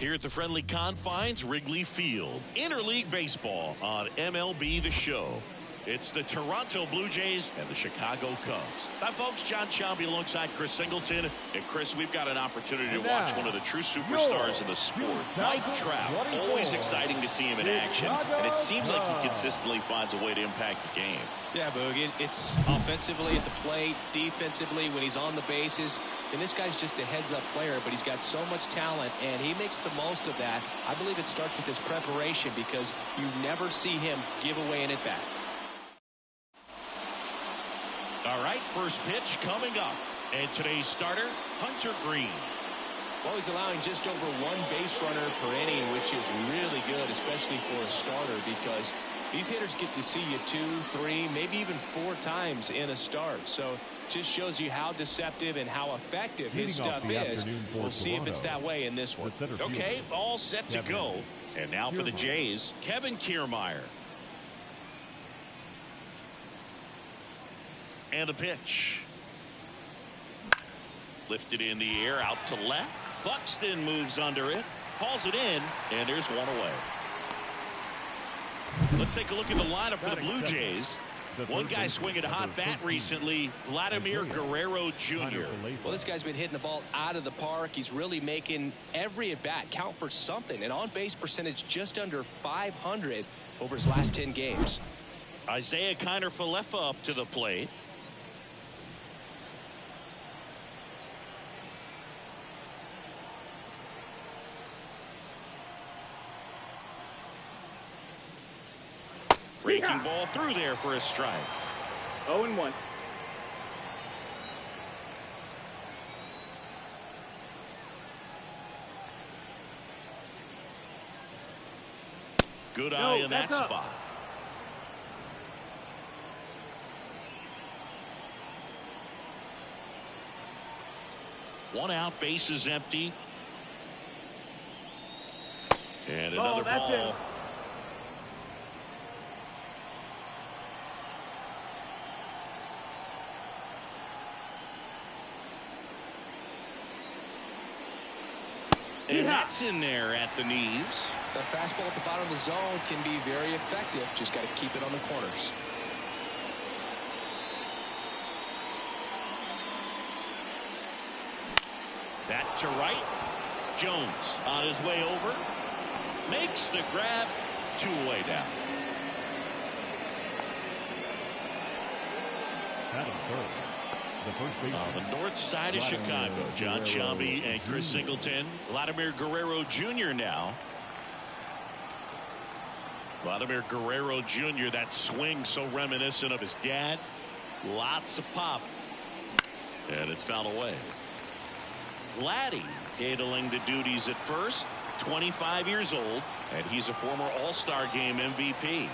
Here at the friendly confines, Wrigley Field. Interleague baseball on MLB The Show. It's the Toronto Blue Jays and the Chicago Cubs. Hi, folks. John Chomby alongside Chris Singleton. And, Chris, we've got an opportunity to watch one of the true superstars of the sport. Mike Trout. Always exciting to see him in action. And it seems like he consistently finds a way to impact the game. Yeah, Boog. It's offensively at the plate, defensively when he's on the bases. And this guy's just a heads-up player, but he's got so much talent, and he makes the most of that. I believe it starts with his preparation because you never see him give away an at-bat. All right, first pitch coming up. And today's starter, Hunter Green. Well, he's allowing just over one base runner per inning, which is really good, especially for a starter, because these hitters get to see you 2, 3, maybe even 4 times in a start. So just shows you how deceptive and how effective his stuff is. We'll see if it's that way in this one. Okay, all set to go. And now for the Jays, Kevin Kiermaier. And a pitch. Lifted in the air, out to left. Buxton moves under it, hauls it in, and there's one away. Let's take a look at the lineup for the Blue Jays. One guy swinging a hot bat recently, Vladimir Guerrero Jr. Well, this guy's been hitting the ball out of the park. He's really making every at-bat count for something. An on-base percentage just under 500 over his last 10 games. Isaiah Kiner-Falefa up to the plate. Raking ball through there for a strike. 0-1. Good eye in that spot. One out, base is empty. And another ball. And that's in there at the knees. The fastball at the bottom of the zone can be very effective. Just got to keep it on the corners. That to right. Jones on his way over. Makes the grab. 2-away down. On the north side of Chicago, John Chomby and Chris Singleton. Vladimir Guerrero Jr. now. Vladimir Guerrero Jr., that swing so reminiscent of his dad. Lots of pop. And it's fouled away. Vladdy handling the duties at first. 25 years old, and he's a former All-Star Game MVP.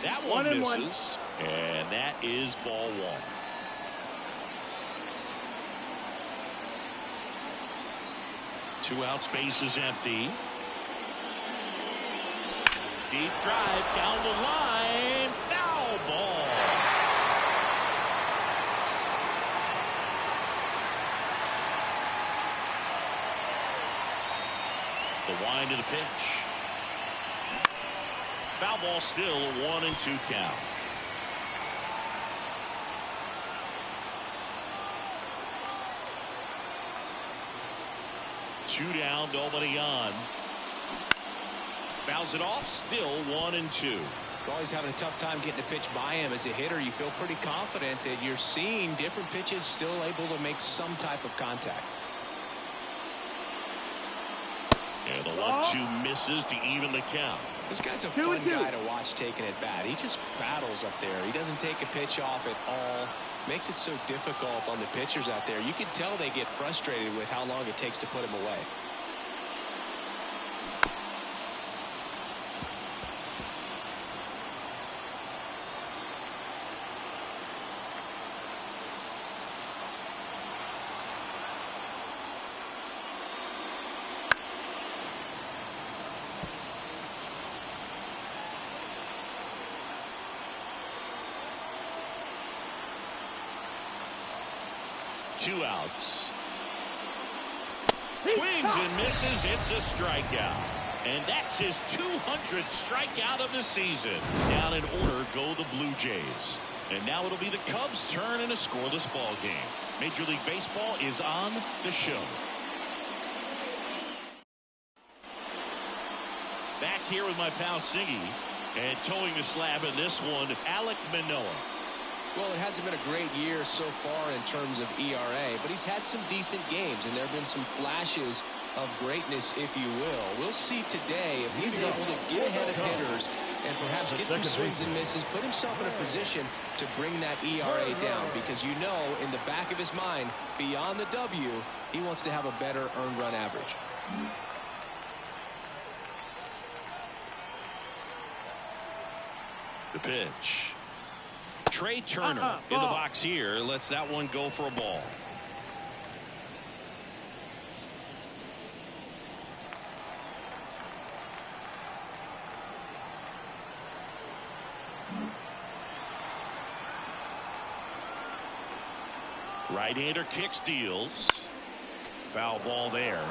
That one misses, and that is ball 1. Two outs, base is empty. Deep drive down the line, foul ball. The wind of the pitch. Foul ball, still a 1-2 count. Two down, nobody on. Fouls it off, still 1-2. You're always having a tough time getting a pitch by him. As a hitter, you feel pretty confident that you're seeing different pitches, still able to make some type of contact. And the 1-2 misses to even the count. This guy's a fun guy to watch taking at bat. He just battles up there. He doesn't take a pitch off at all. Makes it so difficult on the pitchers out there. You can tell they get frustrated with how long it takes to put him away. 2 outs. Swings and misses. It's a strikeout. And that's his 200th strikeout of the season. Down in order go the Blue Jays. And now it'll be the Cubs' turn in a scoreless ball game. Major League Baseball is on the show. Back here with my pal Siggy. And towing the slab in this one, Alek Manoah. Well, it hasn't been a great year so far in terms of ERA, but he's had some decent games, and there have been some flashes of greatness, if you will. We'll see today if he's able to get ahead of hitters and perhaps get some swings and misses, put himself in a position to bring that ERA down, because you know in the back of his mind, beyond the W, he wants to have a better earned run average. The pitch. Trey Turner in the box here lets that one go for a ball. Right-hander kicks, deals. Foul ball there.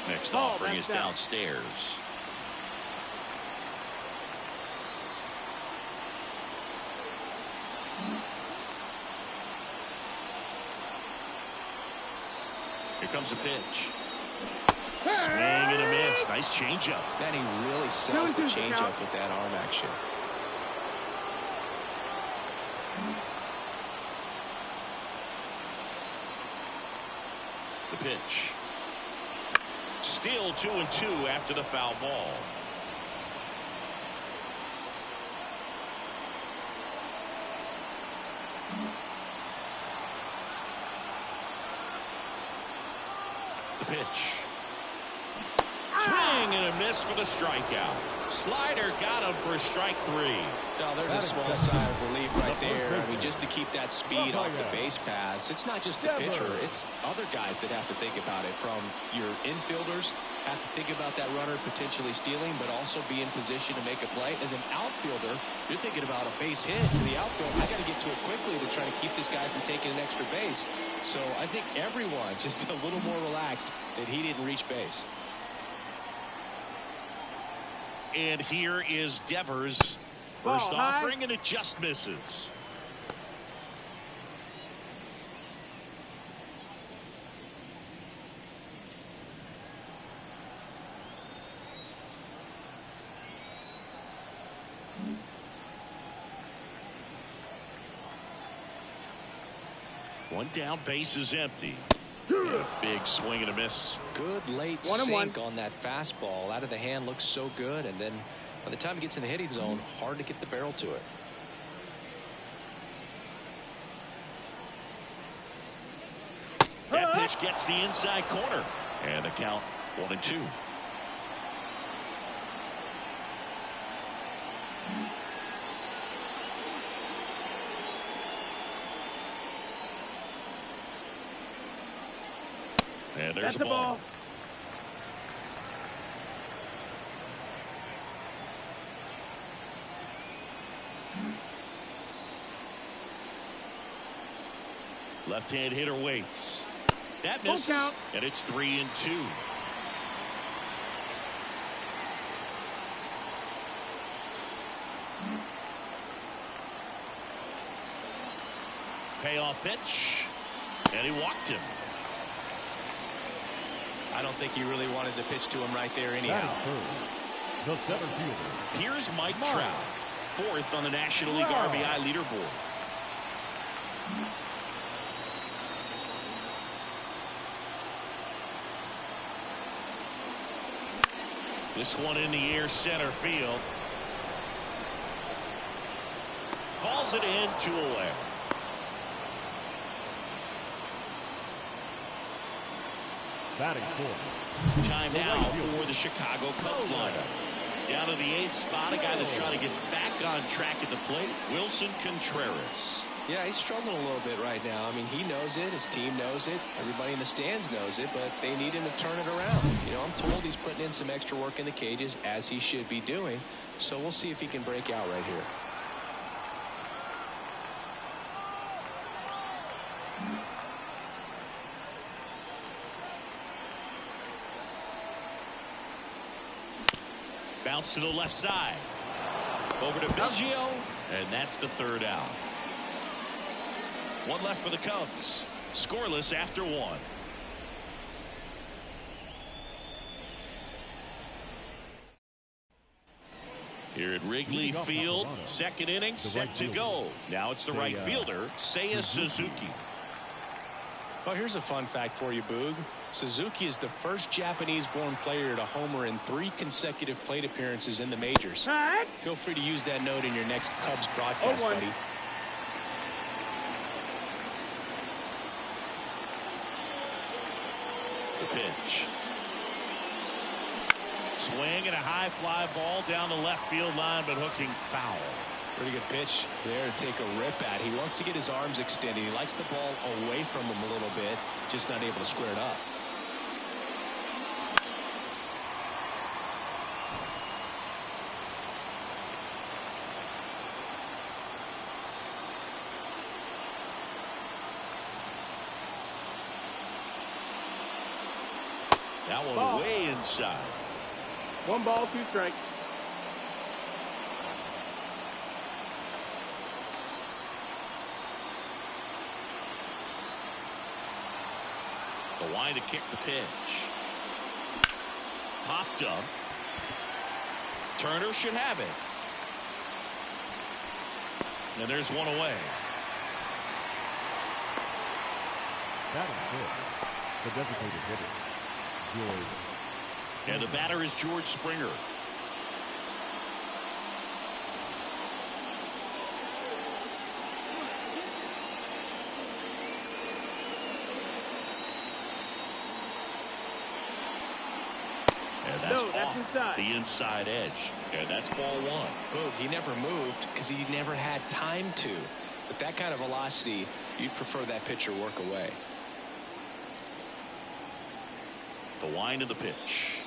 Next offering is downstairs. Here comes the pitch. Swing and a miss. Nice changeup. Man, he really sells the changeup with that arm action. The pitch. Still 2-2 after the foul ball. The pitch. Swing and a miss for the strikeout. Slider got him for strike 3. Now there's a small sigh of relief right there. I mean, just to keep that speed off the base paths. It's not just the pitcher, it's other guys that have to think about it. From your infielders have to think about that runner potentially stealing, but also be in position to make a play. As an outfielder, you're thinking about a base hit to the outfield. I got to get to it quickly to try to keep this guy from taking an extra base. So I think everyone just a little more relaxed that he didn't reach base. And here is Devers. First offering, and it just misses. One down, base is empty. And a big swing and a miss. Good late sink on that fastball. Out of the hand, looks so good, and then by the time it gets in the hitting zone, hard to get the barrel to it. That pitch gets the inside corner, and the count 1-2. And there's the ball. Left-hand hitter waits. That misses, and it's 3-2. Payoff pitch, and he walked him. I don't think he really wanted to pitch to him right there anyhow. The center fielder. Here's Mike Trout, 4th on the National League RBI leaderboard. This one in the air, center field. Calls it in, 2 away. Batting fourth. Time now for the Chicago Cubs lineup. Down to the 8th spot, a guy that's trying to get back on track at the plate, Wilson Contreras. Yeah, he's struggling a little bit right now. I mean, he knows it. His team knows it. Everybody in the stands knows it, but they need him to turn it around. You know, I'm told he's putting in some extra work in the cages, as he should be doing. So we'll see if he can break out right here. Bounce to the left side. Over to Biggio, and that's the 3rd out. One left for the Cubs. Scoreless after 1. Here at Wrigley Field, 2nd inning set to go. Now it's the right fielder, Seiya Suzuki. Well, here's a fun fact for you, Boog. Suzuki is the first Japanese-born player to homer in 3 consecutive plate appearances in the majors. Feel free to use that note in your next Cubs broadcast, buddy. The pitch. Swing and a high fly ball down the left field line, but hooking foul. Pretty good pitch there to take a rip at. He wants to get his arms extended. He likes the ball away from him a little bit, just not able to square it up. That one way inside. 1 ball, 2 strikes. The line to kick the pitch. Popped up. Turner should have it. And there's one away. That is good. The designated hitter, George. And the batter is George Springer. And that's off the inside edge. And that's ball 1. Boog, he never moved because he never had time to. With that kind of velocity, you'd prefer that pitcher work away. The wind of the pitch.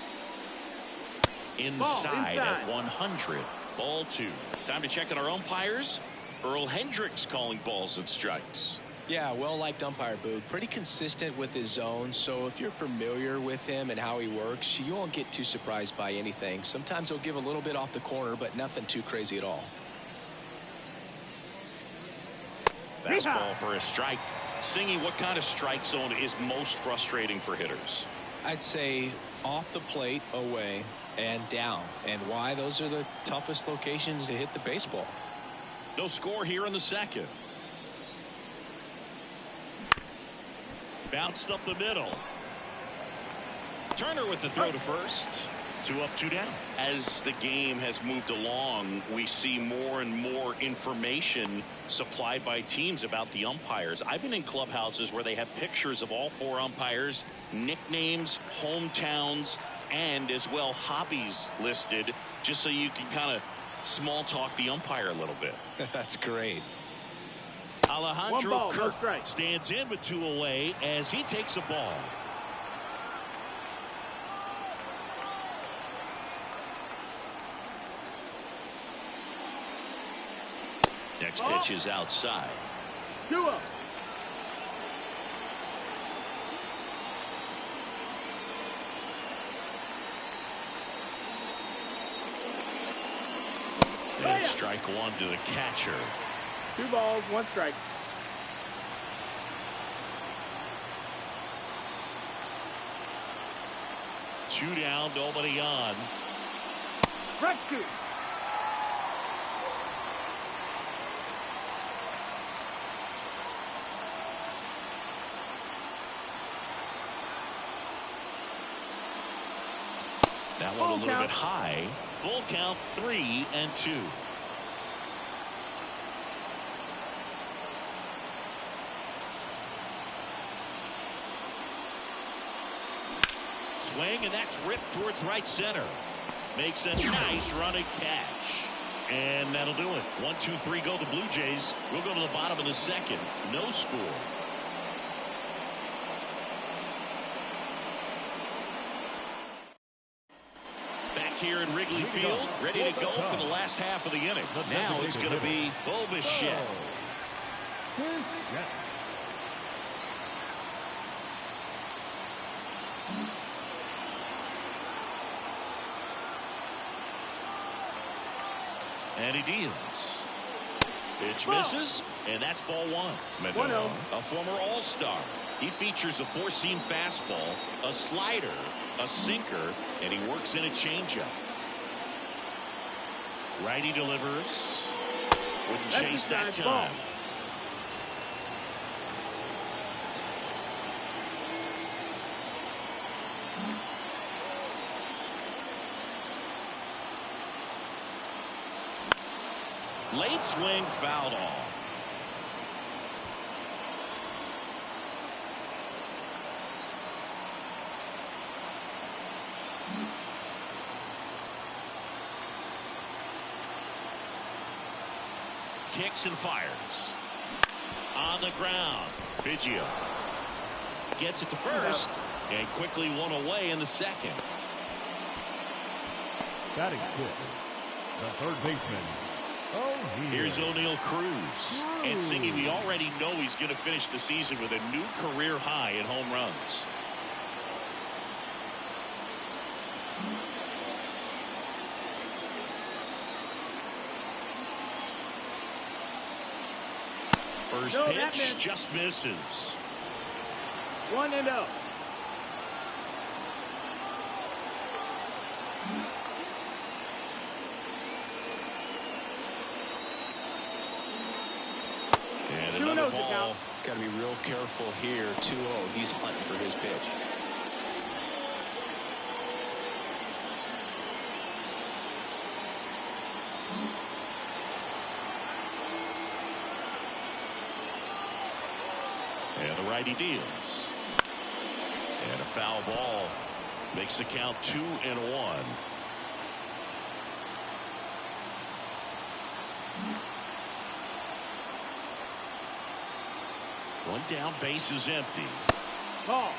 Inside at 100. Ball 2. Time to check on our umpires. Earl Hendricks calling balls and strikes. Yeah, well-liked umpire, Boog. Pretty consistent with his zone, so if you're familiar with him and how he works, you won't get too surprised by anything. Sometimes he'll give a little bit off the corner, but nothing too crazy at all. Fastball for a strike. Singy, what kind of strike zone is most frustrating for hitters? I'd say off the plate, away, and down. And why? Those are the toughest locations to hit the baseball. No score here in the second. Bounced up the middle. Turner with the throw to first. 2 up, 2 down. As the game has moved along, we see more and more information supplied by teams about the umpires. I've been in clubhouses where they have pictures of all 4 umpires, nicknames, hometowns, and as well hobbies listed, just so you can kind of small talk the umpire a little bit. That's great. Alejandro Kirk stands in with 2 away as he takes a ball. Next pitch is outside. 2 up. And strike 1 to the catcher. 2 balls, 1 strike. Two down, nobody on. Strike 2. That one a little bit high. Full count, 3-2. Swing, and that's ripped towards right center. makes a nice running catch. And that'll do it. 1, 2, 3 go the Blue Jays. We'll go to the bottom of the second. No score. Back here in Wrigley Field, ready to go for the last half of the inning. Now it's going to be Bo Bichette. And he deals. Pitch misses, and that's ball one. Medina, a former All-Star. He features a four-seam fastball, a slider, a sinker, and he works in a changeup. Righty delivers. Wouldn't chase that time. Late swing fouled off. Kicks and fires. On the ground. Biggio gets it to first and quickly one away in the second. Batting fifth, the third baseman. Here's O'Neal Cruz. And singing, we already know he's going to finish the season with a new career high in home runs. First pitch just misses. 1-0. And another ball. Got to be real careful here. 2-0. He's hunting for his pitch. And the righty deals. And a foul ball makes the count 2-1. One down, base is empty. Ball.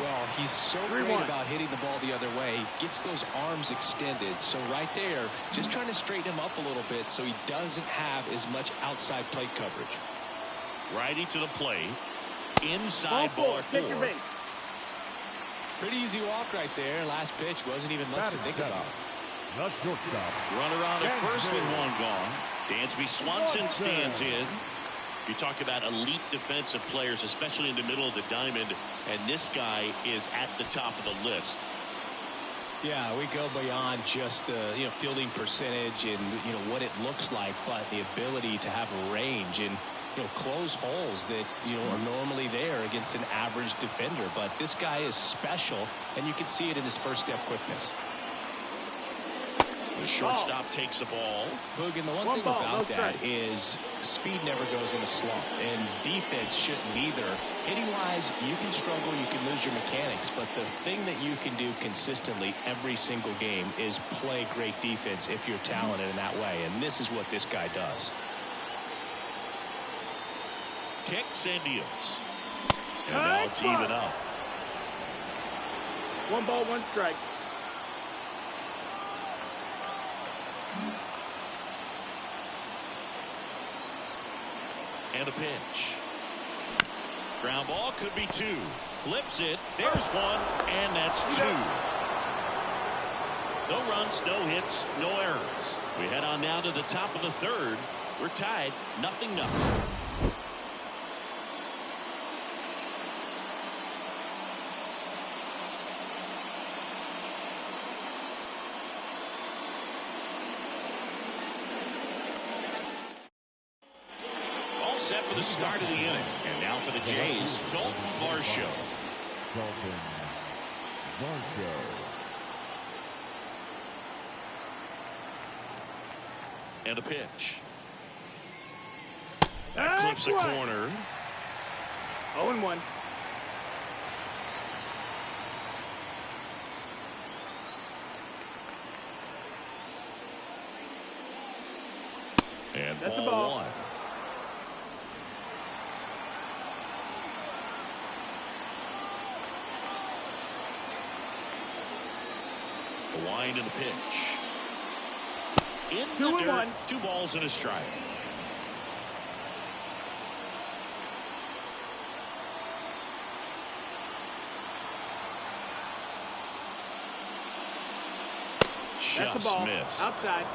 Well, he's so great about hitting the ball the other way. He gets those arms extended. So right there, just trying to straighten him up a little bit so he doesn't have as much outside plate coverage. Righty to the plate. Inside ball four. Pretty easy walk right there. Last pitch wasn't even much to think about. The shortstop. Runner on at first with one gone. Dansby Swanson stands in. You talk about elite defensive players, especially in the middle of the diamond, and this guy is at the top of the list. Yeah, we go beyond just the fielding percentage and what it looks like, but the ability to have a range and close holes that are normally there against an average defender. But this guy is special, and you can see it in his first step quickness. The shortstop takes the ball. Boog, and the one thing about that is speed never goes in a slump, and defense shouldn't either. Hitting-wise, you can struggle, you can lose your mechanics, but the thing that you can do consistently every single game is play great defense if you're talented in that way, and this is what this guy does. Kicks and deals. And now it's even up. 1 ball, 1 strike. And a pitch. Ground ball could be 2. Flips it. There's 1. And that's 2. No runs, no hits, no errors. We head on now to the top of the third. We're tied 0-0. Set for the start of the inning. And now for the Jays, Dalton Varsho. Dalton Varsho. And a pitch. That clips the corner. 0-1. And That's a ball ball. 1. The wind and the pitch. In the dirt. 2-1. 2 balls and a strike. That's the Just ball. missed. Outside.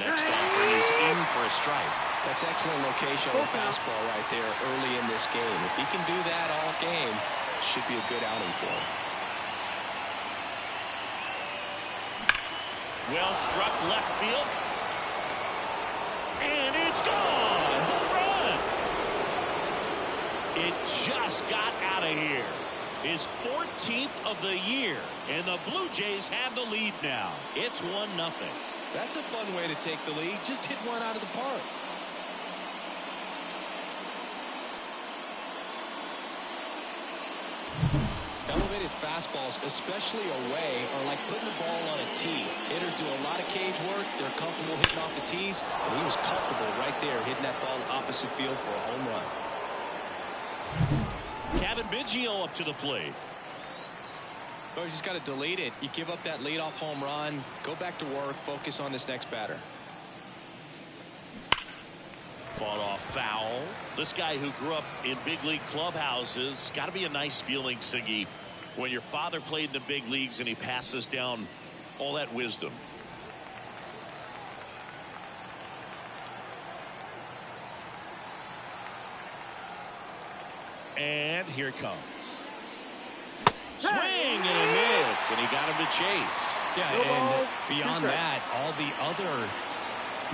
Next offering is in for a strike. That's excellent location on the fastball right there early in this game. If he can do that all game, should be a good outing for him. Well struck left field. And it's gone. Home run. It just got out of here. His 14th of the year. And the Blue Jays have the lead now. It's 1-0. That's a fun way to take the lead. Just hit one out of the park. Elevated fastballs, especially away, are like putting the ball on a tee. Hitters do a lot of cage work. They're comfortable hitting off the tees, and he was comfortable right there hitting that ball opposite field for a home run. Kevin Biggio up to the plate. Oh, you just got to delete it. You give up that leadoff home run, go back to work, focus on this next batter. Fought off foul. This guy who grew up in big league clubhouses, got to be a nice feeling, Siggy, when your father played in the big leagues and he passes down all that wisdom. And here it comes. Swing and a miss, and he got him to chase. Yeah, and beyond that, all the other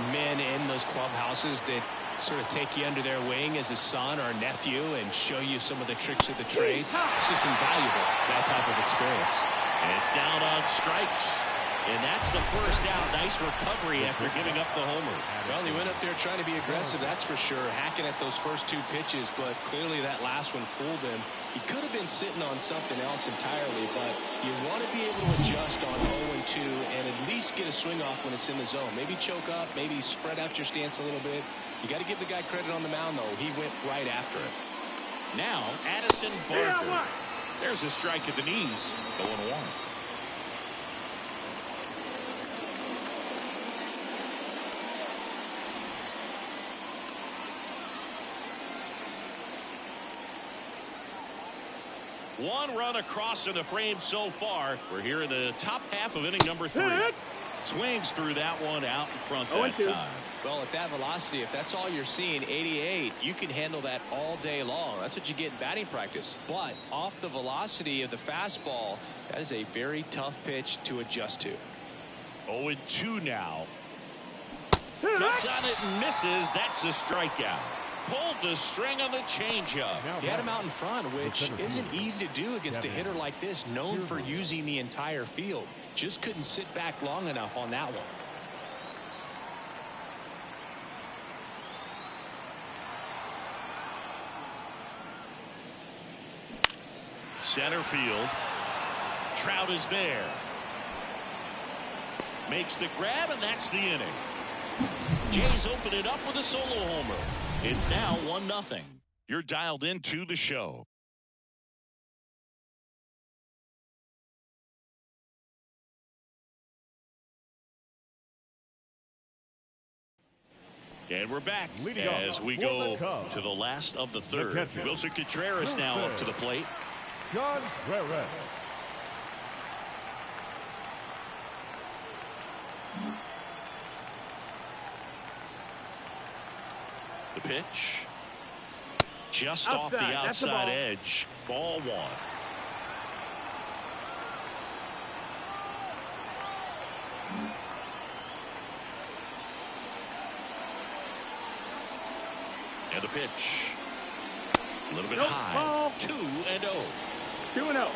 men in those clubhouses that sort of take you under their wing as a son or a nephew and show you some of the tricks of the trade. It's just invaluable, that type of experience. And down on strikes. And that's the first out. Nice recovery after giving up the homer. Well, he went up there trying to be aggressive, that's for sure, hacking at those first 2 pitches, but clearly that last one fooled him. He could have been sitting on something else entirely, but you want to be able to adjust on 0-2 and at least get a swing off when it's in the zone. Maybe choke up, maybe spread out your stance a little bit. You got to give the guy credit on the mound, though. He went right after it. Now, Addison Barker. There's a strike at the knees. 0-1. One run across in the frame so far. We're here in the top half of inning number 3. Swings through that one out in front that time. Well, at that velocity, if that's all you're seeing, 88, you can handle that all day long. That's what you get in batting practice. But off the velocity of the fastball, that is a very tough pitch to adjust to. 0-2 now. Gets on it and misses. That's a strikeout. Pulled the string on the changeup. He had him out in front, which isn't easy to do against a hitter like this, known for using the entire field. Just couldn't sit back long enough on that one. Center field. Trout is there. Makes the grab, and that's the inning. Jays open it up with a solo homer. It's now 1-0. You're dialed into the show. And we're back as we go to the last of the third. Wilson Contreras now up to the plate. Contreras. The pitch. Just off the outside edge. Ball 1. And the pitch. A little bit high. 2-0. 2-0.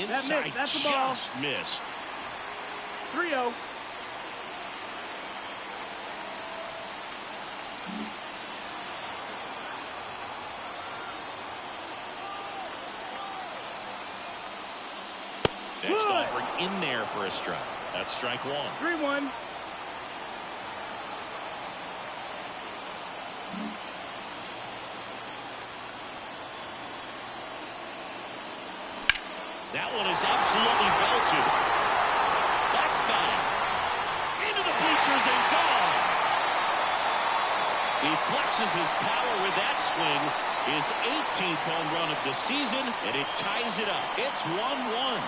Inside, that's the ball. just missed. 3-0. Next offering in there for a strike. That's strike one. 3-1. That one is absolutely belted. That's back. Into the bleachers and gone. He flexes his power with that swing. His 18th home run of the season, and it ties it up. It's 1-1.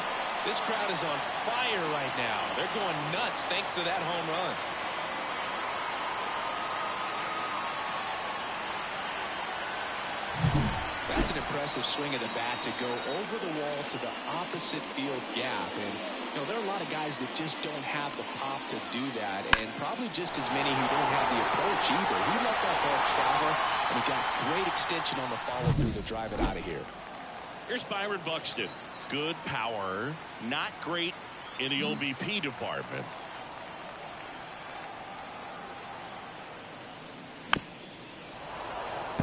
This crowd is on fire right now. They're going nuts thanks to that home run. That's an impressive swing of the bat to go over the wall to the opposite field gap. And, you know, there are a lot of guys that just don't have the pop to do that, and probably just as many who don't have the approach either. He let that ball travel, and he got great extension on the follow-through to drive it out of here. Here's Byron Buxton. Good power, not great in the OBP department.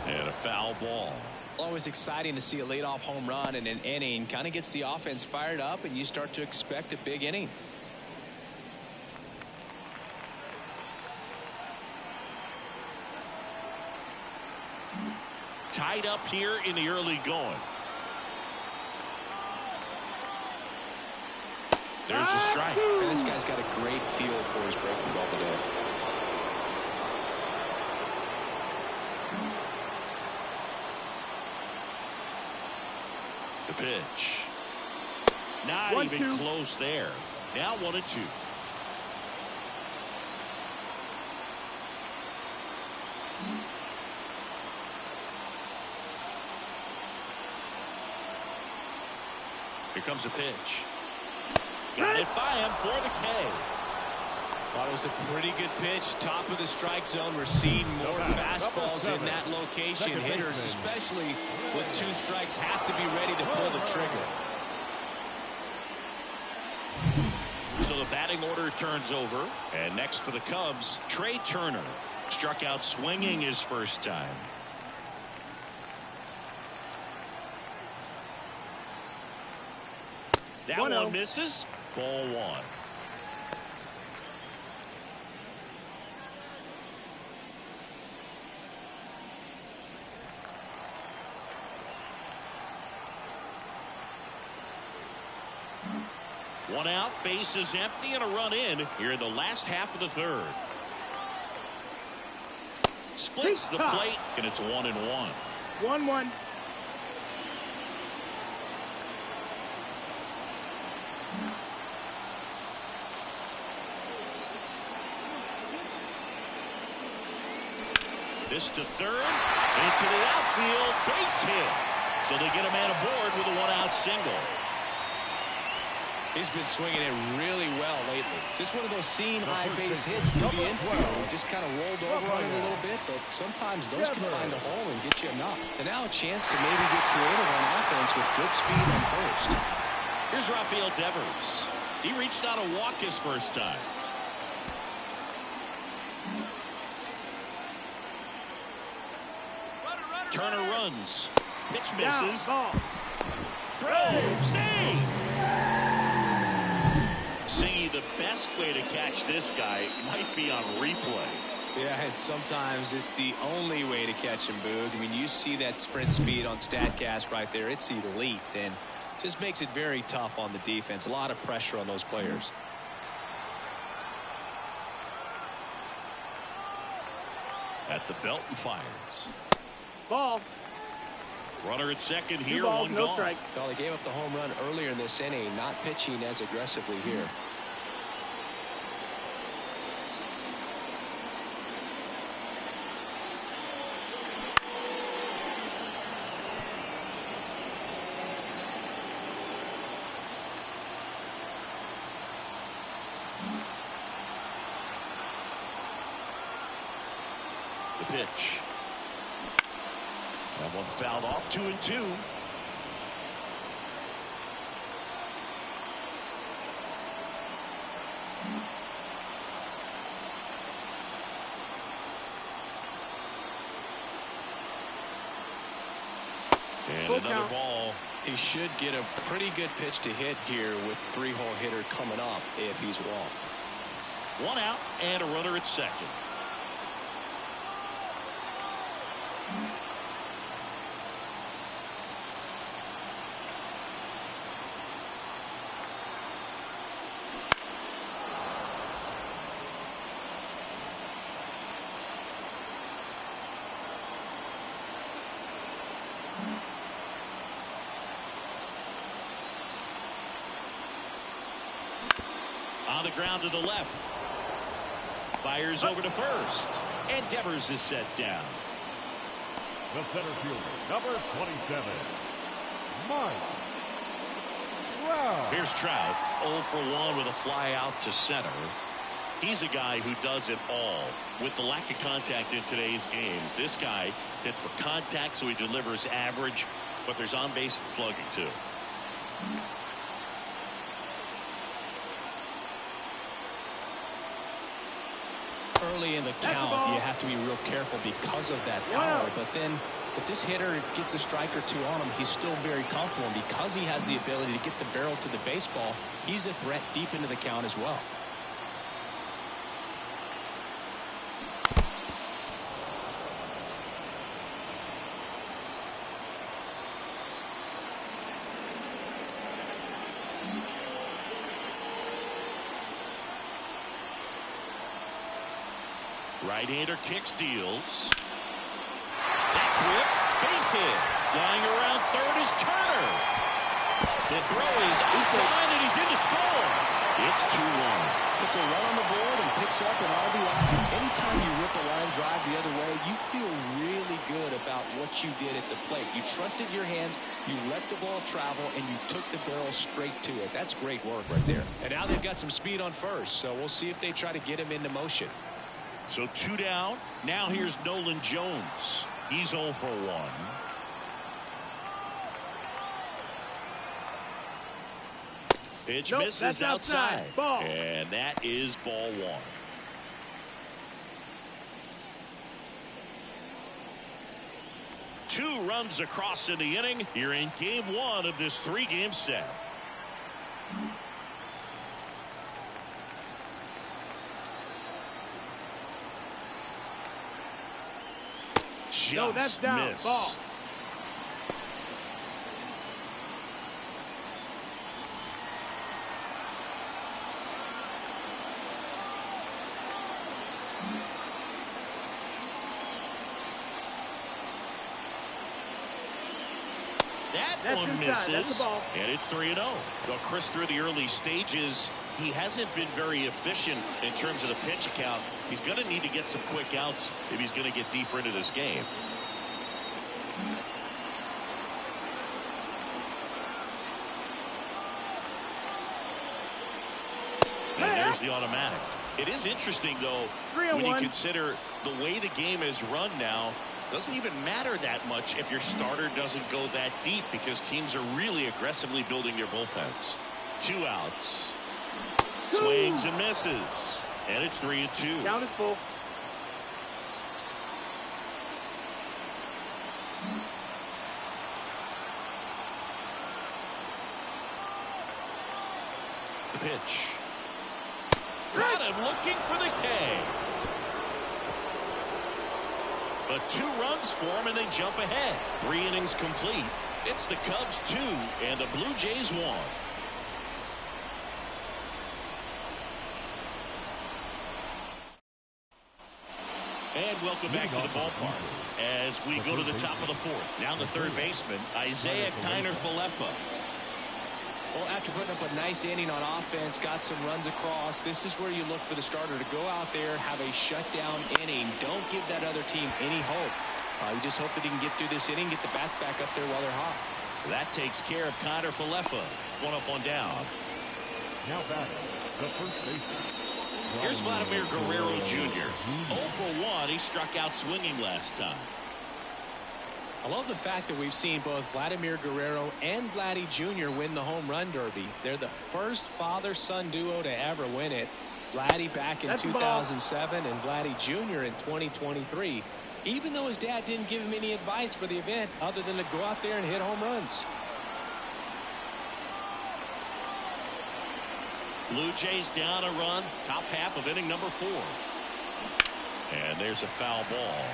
And a foul ball. Always exciting to see a leadoff home run in an inning. Kind of gets the offense fired up, and you start to expect a big inning. Tied up here in the early going. There's a strike. And this guy's got a great feel for his breaking ball today. The pitch. Not 1-2. even close there. Now 1-2. Here comes a pitch. Got it by him for the K. Thought it was a pretty good pitch. Top of the strike zone. We're seeing more fastballs in that location. Hitters, especially with 2 strikes, have to be ready to pull the trigger. So the batting order turns over. And next for the Cubs, Trey Turner. Struck out swinging his first time. That 1-0. one misses. Ball 1. One out, base is empty, and a run in here in the last half of the third. Splits the plate, and it's 1-1. 1-1. This to third, into the outfield, base hit. So they get a man aboard with a 1-out single. He's been swinging it really well lately. Just one of those seeing high base hits through the infield. Just kind of rolled over on it a little bit, but sometimes those can find a hole and get you a knock. And now a chance to maybe get creative on offense with good speed on first. Here's Rafael Devers. He reached out a walk his first time. Turner runs. Pitch misses. Throw. Save. See, the best way to catch this guy might be on replay. Yeah, and sometimes it's the only way to catch him, Boog. I mean, you see that sprint speed on StatCast right there. It's elite, and just makes it very tough on the defense. A lot of pressure on those players. At the belt and fires. Ball. Runner at second 2 here, balls, 1 no gone. strike. Well, they gave up the home run earlier in this inning, not pitching as aggressively here. The pitch. That one fouled off, 2-2. And Full another count. ball. He should get a pretty good pitch to hit here with three-hole hitter coming up if he's walked. One out and a runner at second. On the ground to the left. Fires over to first. And Devers is set down. The center fielder, number 27, Mike Trout. Here's Trout, 0 for 1 with a fly out to center. He's a guy who does it all. With the lack of contact in today's game, this guy hits for contact, so he delivers average, but there's on-base and slugging too. Early in the count, you have to be real careful because of that power. But then if this hitter gets a strike or two on him, he's still very comfortable. And because he has the ability to get the barrel to the baseball, he's a threat deep into the count as well. Right-hander kicks, deals. That's whipped. Base hit. Flying around third is Turner. The throw is offline and he's in to score. It's 2-1. Puts a run on the board and picks up an RBI. Anytime you rip a line drive the other way, you feel really good about what you did at the plate. You trusted your hands, you let the ball travel, and you took the barrel straight to it. That's great work right there. And now they've got some speed on first, so we'll see if they try to get him into motion. So 2 down. Now here's Nolan Jones. He's 0 for 1. Pitch misses outside. Ball. And that is ball 1. Two runs across in the inning here in game 1 of this 3-game set. No, that's down. Missed. Ball. That one misses, That's a ball. and it's 3-0. Well, Chris, through the early stages, he hasn't been very efficient in terms of the pitch count. He's going to need to get some quick outs if he's going to get deeper into this game. And there's the automatic. It is interesting, though, when you consider the way the game is run now. Doesn't even matter that much if your starter doesn't go that deep because teams are really aggressively building their bullpens. 2 outs. Swings and misses. And it's 3-2. Count is full. The pitch. Got him looking for the K. But 2 runs for him and they jump ahead. 3 innings complete. It's the Cubs 2 and the Blue Jays 1. And welcome back to the ballpark as we go to the top of the 4th. Now the third baseman, Isaiah Kiner-Falefa. Well, after putting up a nice inning on offense, got some runs across, this is where you look for the starter to go out there, have a shutdown inning. Don't give that other team any hope. You just hope that he can get through this inning, get the bats back up there while they're hot. That takes care of Kiner-Falefa. 1 up, 1 down. Now batting, the first baseman. Here's Vladimir Guerrero Jr. 0 for 1. He struck out swinging last time. I love the fact that we've seen both Vladimir Guerrero and Vladdy Jr. win the home run derby. They're the first father-son duo to ever win it. Vladdy back in 2007 and Vladdy Jr. in 2023. even though his dad didn't give him any advice for the event other than to go out there and hit home runs. Blue Jays down a run, top half of inning number 4. And there's a foul ball.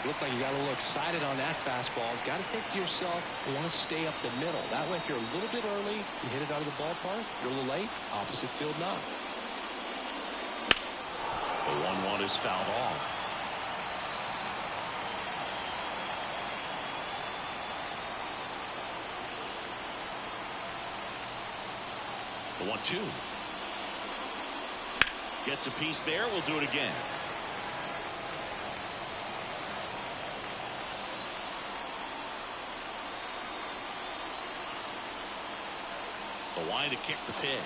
Looked like you got a little excited on that fastball. Got to think to yourself, you want to stay up the middle. That way, if you're a little bit early, you hit it out of the ballpark. If you're a little late, opposite field knock. The 1-1 is fouled off. The 1-2. Gets a piece there. We'll do it again. The line to kick the pitch.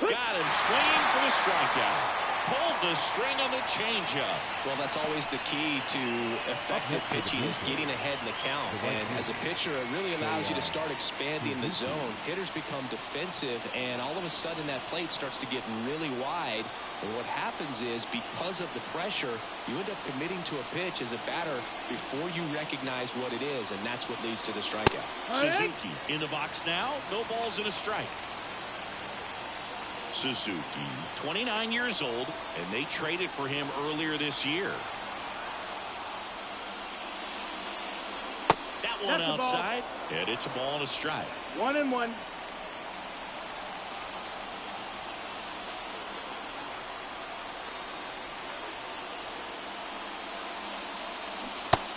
Got him swinging for the strikeout. Pulled the string on the changeup. Well, that's always the key to effective pitching is getting ahead in the count. And as a pitcher, it really allows you to start expanding the zone. Hitters become defensive, and all of a sudden that plate starts to get really wide. And what happens is, because of the pressure, you end up committing to a pitch as a batter before you recognize what it is, and that's what leads to the strikeout. Suzuki in the box now. No balls and a strike. Suzuki, 29 years old, and they traded for him earlier this year. That one outside, and it's a ball and a strike. 1-1.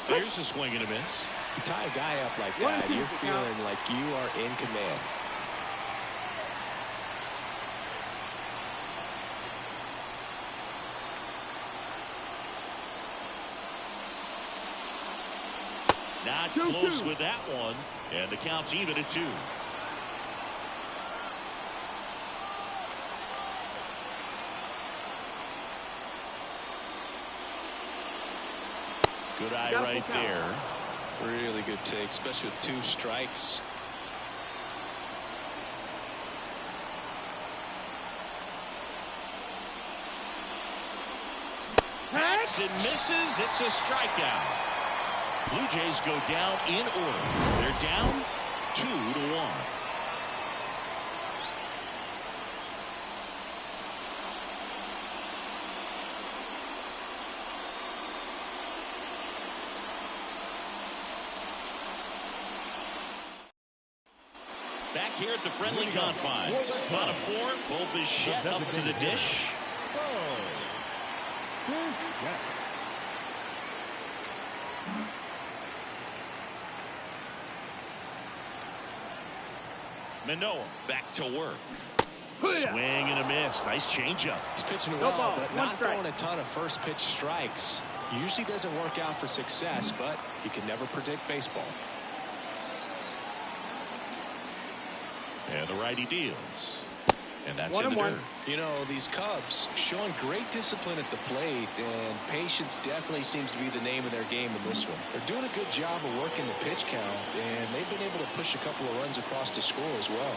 There's a swing and a miss. You tie a guy up like that, you're feeling like you are in command. Not close with that one, and the count's even at 2. Good eye right there. Really good take, especially with 2 strikes. Hacks and misses. It's a strikeout. Blue Jays go down in order. They're down 2-1. Back here at the friendly confines. Bottom 4, Bo Bichette up to the dish. Manoah back to work. Swing and a miss. Nice changeup. He's pitching well, but not throwing a ton of first pitch strikes. Usually doesn't work out for success, but you can never predict baseball. And the righty deals. And that's in the dirt. You know, these Cubs showing great discipline at the plate, and patience definitely seems to be the name of their game in this one. They're doing a good job of working the pitch count, and they've been able to push a couple of runs across to score as well.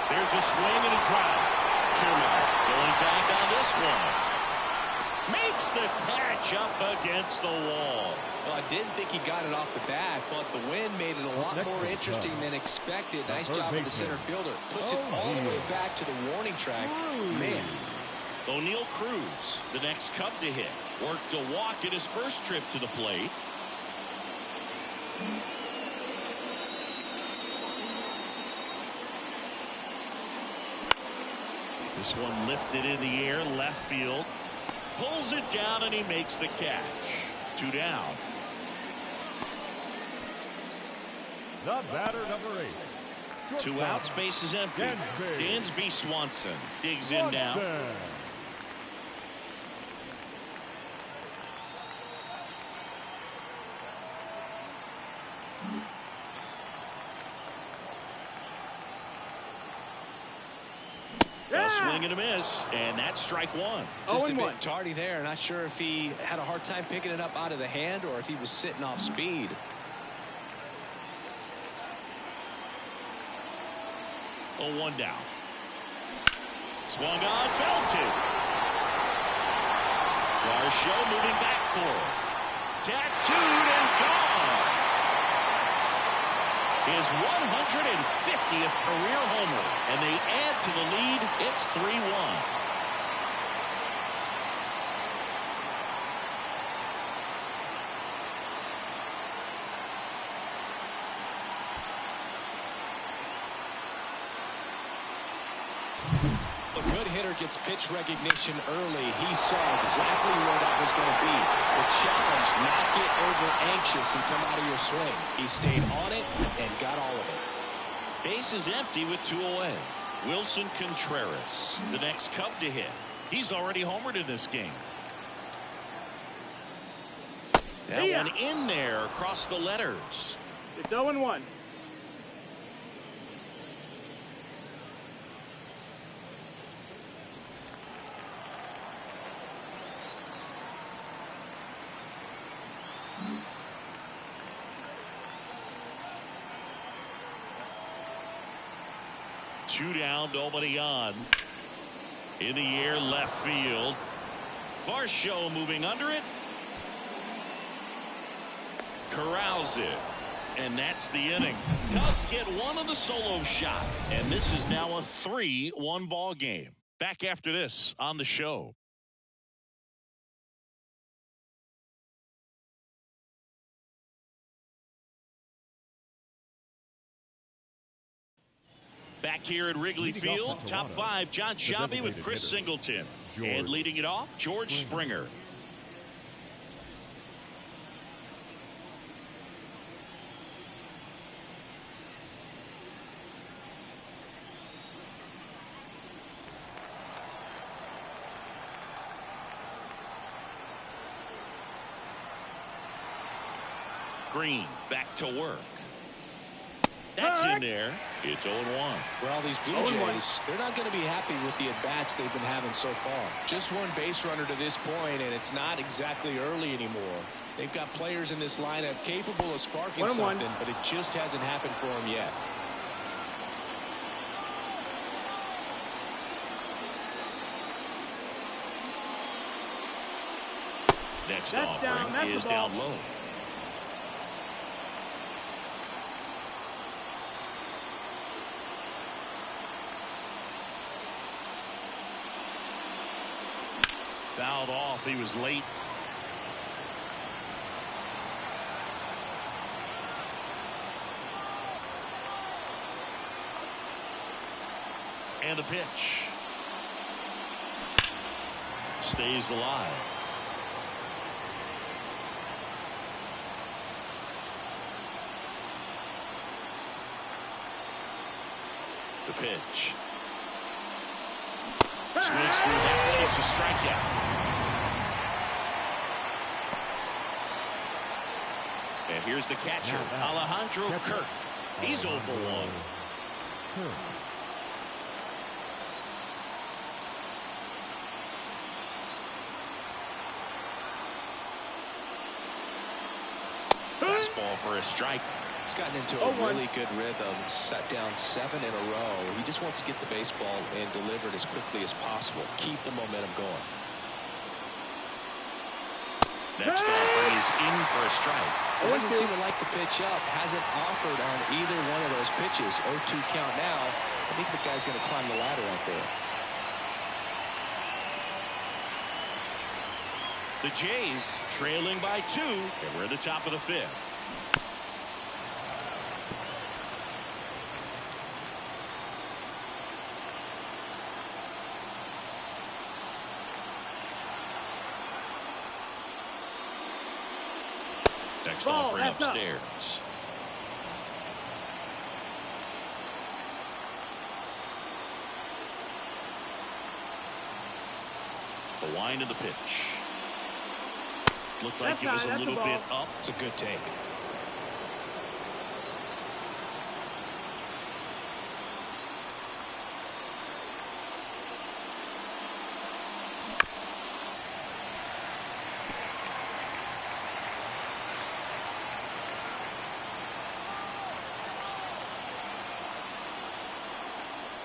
There's a swing and a drive. Kiermaier going back on this one. Makes the catch up against the wall. Well, I didn't think he got it off the bat, but the wind made it a lot more interesting than expected. Nice job of the center fielder. Puts it all the way back to the warning track. Man. O'Neal Cruz, the next Cub to hit. Worked a walk at his first trip to the plate. This one lifted in the air, left field. Pulls it down, and he makes the catch. 2 down. The batter, number 8. 2 outs, base is empty. Dansby Swanson digs in now. A swing and a miss, and that's strike 1. Just a bit tardy there. Not sure if he had a hard time picking it up out of the hand or if he was sitting off speed. Oh, 1 down. Swung on, belted. Varsho moving back for it. Tattooed and gone. His 150th career homer. And they add to the lead. It's 3-1. A good hitter gets pitch recognition early. He saw exactly where that was going to be. The challenge, not get over anxious and come out of your swing. He stayed on it and got all of it. Base is empty with 2 away. Wilson Contreras, the next Cub to hit. He's already homered in this game. That one in there across the letters. It's 0-1. Two down, nobody on. In the air, left field. Varsho moving under it. Corrals it. And that's the inning. Cubs get one on the solo shot. And this is now a 3-1 ball game. Back after this on the show. Back here at Wrigley Field, top 5, John Sciambi with Chris Singleton. And leading it off, George Springer. Green back to work. That's in there. It's 0-1. Well, these Blue Jays, they're not going to be happy with the at-bats they've been having so far. Just one base runner to this point, and it's not exactly early anymore. They've got players in this lineup capable of sparking something, but it just hasn't happened for them yet. Next offering is down low. Fouled off. He was late. And the pitch. Stays alive. The pitch. Swings through that one. It's a strikeout. And here's the catcher, Alejandro Kirk. He's 0 for 1. Fastball for a strike. He's gotten into a really good rhythm, set down 7 in a row. He just wants to get the baseball and deliver it as quickly as possible. Keep the momentum going. Next offering is in for a strike. He doesn't seem to like the pitch up. Hasn't offered on either one of those pitches. 0-2 count now. I think the guy's going to climb the ladder right there. The Jays trailing by 2, and we're at the top of the 5th. Next offering upstairs. The wind of the pitch. Looked like it was a little bit up. It's a good take.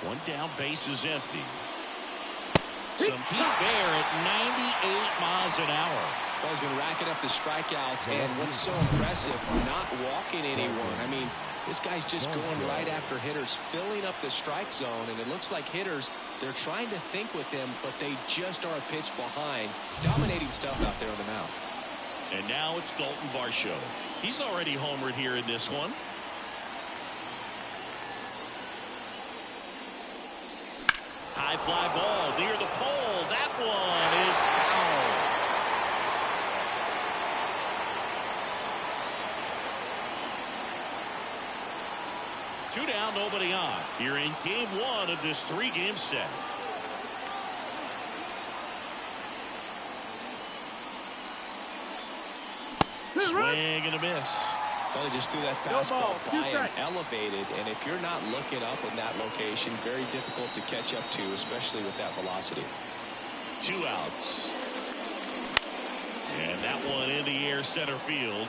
One down, base is empty. Some heat there at miles an hour. Well, he's been racking up the strikeouts, and what's so impressive, not walking anyone. I mean, this guy's just going right after hitters, filling up the strike zone, and it looks like hitters, they're trying to think with him, but they just are a pitch behind. Dominating stuff out there on the mound. And now it's Dalton Varsho. He's already homered here in this one. High fly ball near the pole. That one is foul. Two down, nobody on. Here in game one of this three-game set. Swing and a miss. Well, he just threw that fastball by and elevated, and if you're not looking up in that location, very difficult to catch up to, especially with that velocity. 2 outs. And that one in the air center field.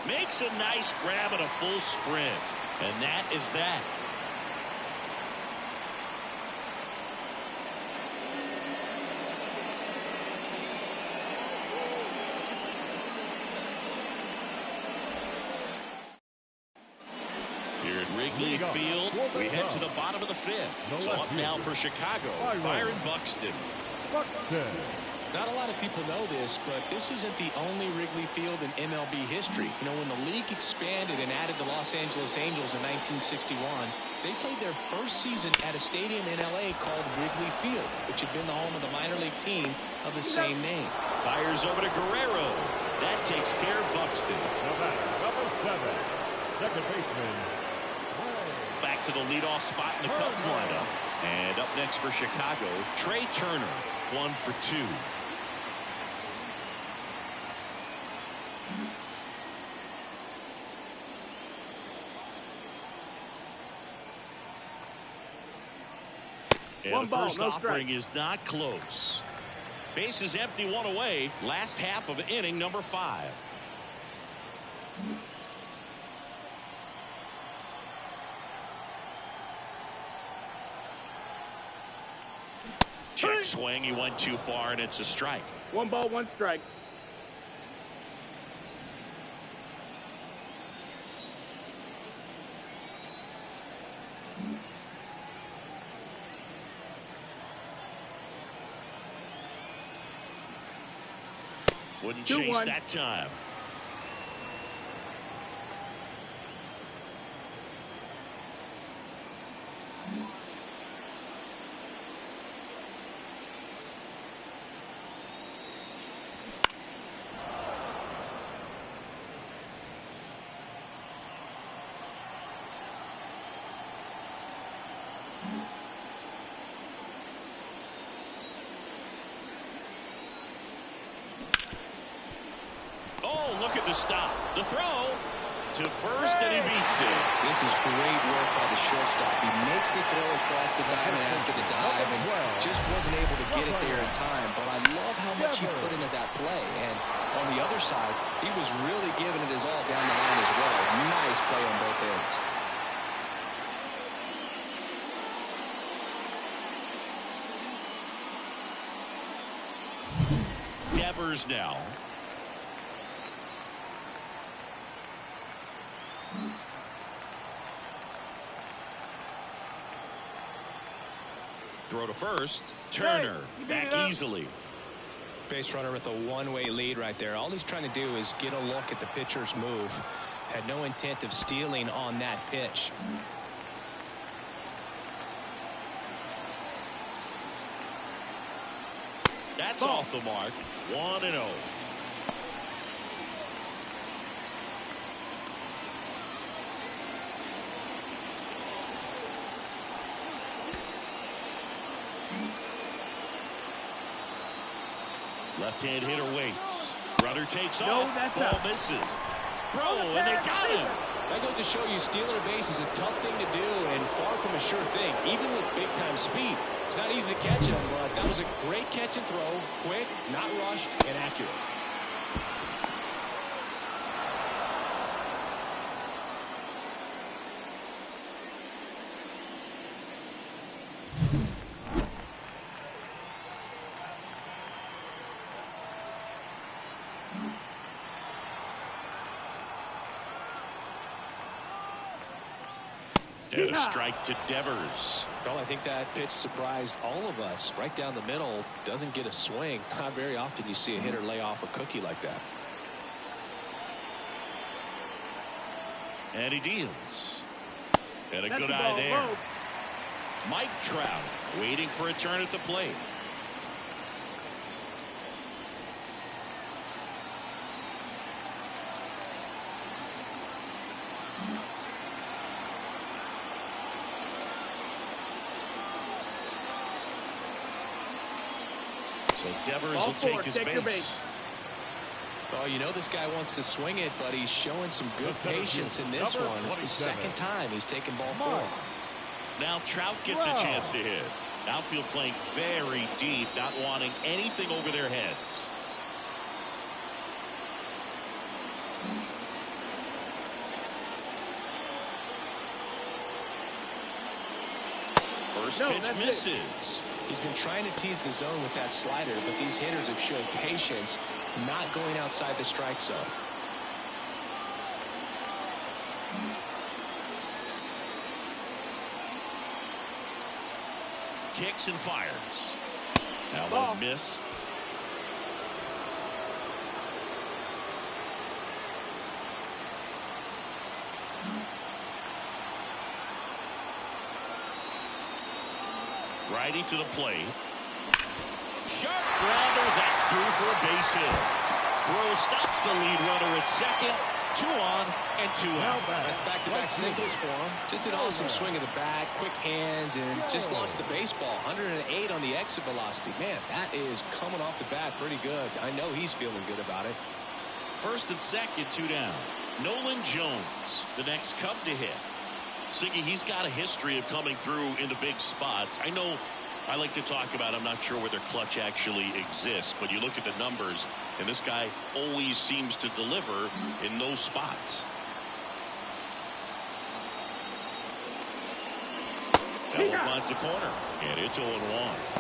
Makes a nice grab and a full sprint. And that is that. Here at Wrigley Field, we head to the bottom of the 5th. So up now for Chicago, Byron Buxton. Not a lot of people know this, but this isn't the only Wrigley Field in MLB history. You know, when the league expanded and added the Los Angeles Angels in 1961, they played their first season at a stadium in L.A. called Wrigley Field, which had been the home of the minor league team of the same name. Fires over to Guerrero. That takes care of Buxton. Number 7, second baseman. Back to the leadoff spot in the Cubs lineup. And up next for Chicago, Trey Turner, 1 for 2. And the first offering is not close. Base is empty, 1 away. Last half of inning number 5. Check swing. He went too far, and it's a strike. 1 ball, 1 strike. Wouldn't chase that time. Oh, look at the stop. The throw to first, and he beats it. This is great work by the shortstop. He makes the throw across the diamond after the dive and just wasn't able to get it there in time. But I love how much he put into that play. And on the other side, he was really giving it his all down the line as well. Nice play on both ends. Devers now. Throw to first. Turner back easily. Base runner with a one-way lead right there. All he's trying to do is get a look at the pitcher's move. Had no intent of stealing on that pitch. That's off the mark. 1-0. Left-hand hitter waits. Runner takes off. Ball misses. And they got him. That goes to show you stealing a base is a tough thing to do and far from a sure thing, even with big-time speed. It's not easy to catch him, but that was a great catch and throw. Quick, not rushed, and accurate. And a strike to Devers. Well, I think that pitch surprised all of us. Right down the middle, doesn't get a swing. Not very often you see a hitter lay off a cookie like that. And he deals. And a good eye there. Low. Mike Trout waiting for a turn at the plate. So Devers will take his base. Oh, you know this guy wants to swing it, but he's showing some good patience in this one. It's the second time he's taken ball 4. Now Trout gets a chance to hit. Outfield playing very deep, not wanting anything over their heads. First pitch misses. He's been trying to tease the zone with that slider, but these hitters have showed patience, not going outside the strike zone. Kicks and fires. That one missed. Righty to the plate. Sharp grounder. That's through for a base hit. Throw stops the lead runner at second. 2 on and 2 out. That's back-to-back singles for him. Just an awesome swing of the bat, quick hands, and just launched the baseball. 108 on the exit velocity. Man, that is coming off the bat pretty good. I know he's feeling good about it. First and second, 2 down. Nolan Jones, the next Cub to hit. Siggy, he's got a history of coming through in the big spots. I know I like to talk about, I'm not sure where their clutch actually exists, but you look at the numbers, and this guy always seems to deliver in those spots. That one finds the corner, and it's 0-1.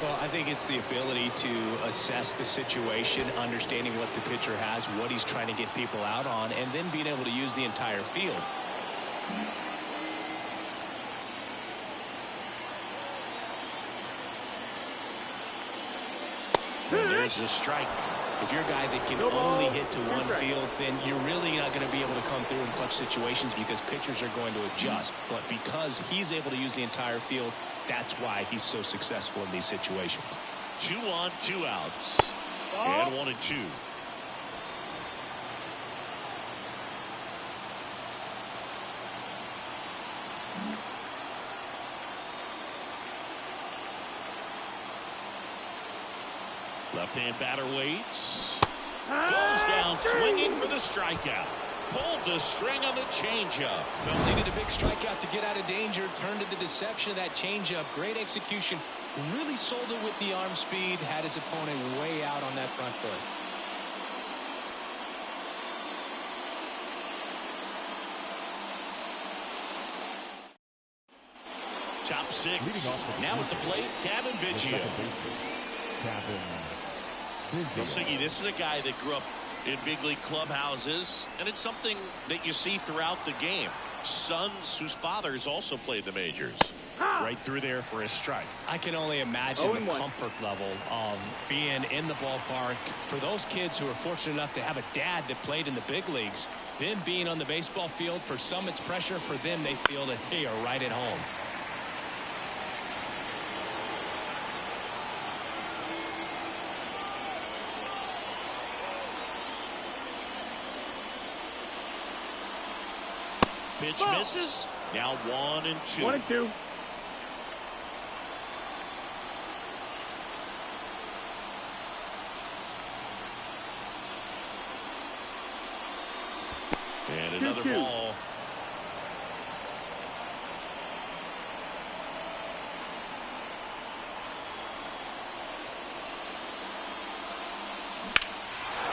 Well, I think it's the ability to assess the situation, understanding what the pitcher has, what he's trying to get people out on, and then being able to use the entire field. And there's a strike. If you're a guy that can only hit to one field, then you're really not going to be able to come through in clutch situations because pitchers are going to adjust. But because he's able to use the entire field, that's why he's so successful in these situations. 2 on, 2 outs. And 1 and 2. Left-hand batter waits. Goes down swinging for the strikeout. Pulled the string on the changeup. Well, needed a big strikeout to get out of danger. Turned to the deception of that changeup. Great execution. Really sold it with the arm speed. Had his opponent way out on that front foot. Top 6. Now at the plate, Kevin Biggio. Well, Siggy, this is a guy that grew up in big league clubhouses, and it's something that you see throughout the game. Sons whose fathers also played the majors. Right through there for a strike. I can only imagine the comfort level of being in the ballpark. For those kids who are fortunate enough to have a dad that played in the big leagues, them being on the baseball field, for some it's pressure. For them, they feel that they are right at home. Pitch misses. Now 1 and 2. 1 and 2. And another ball.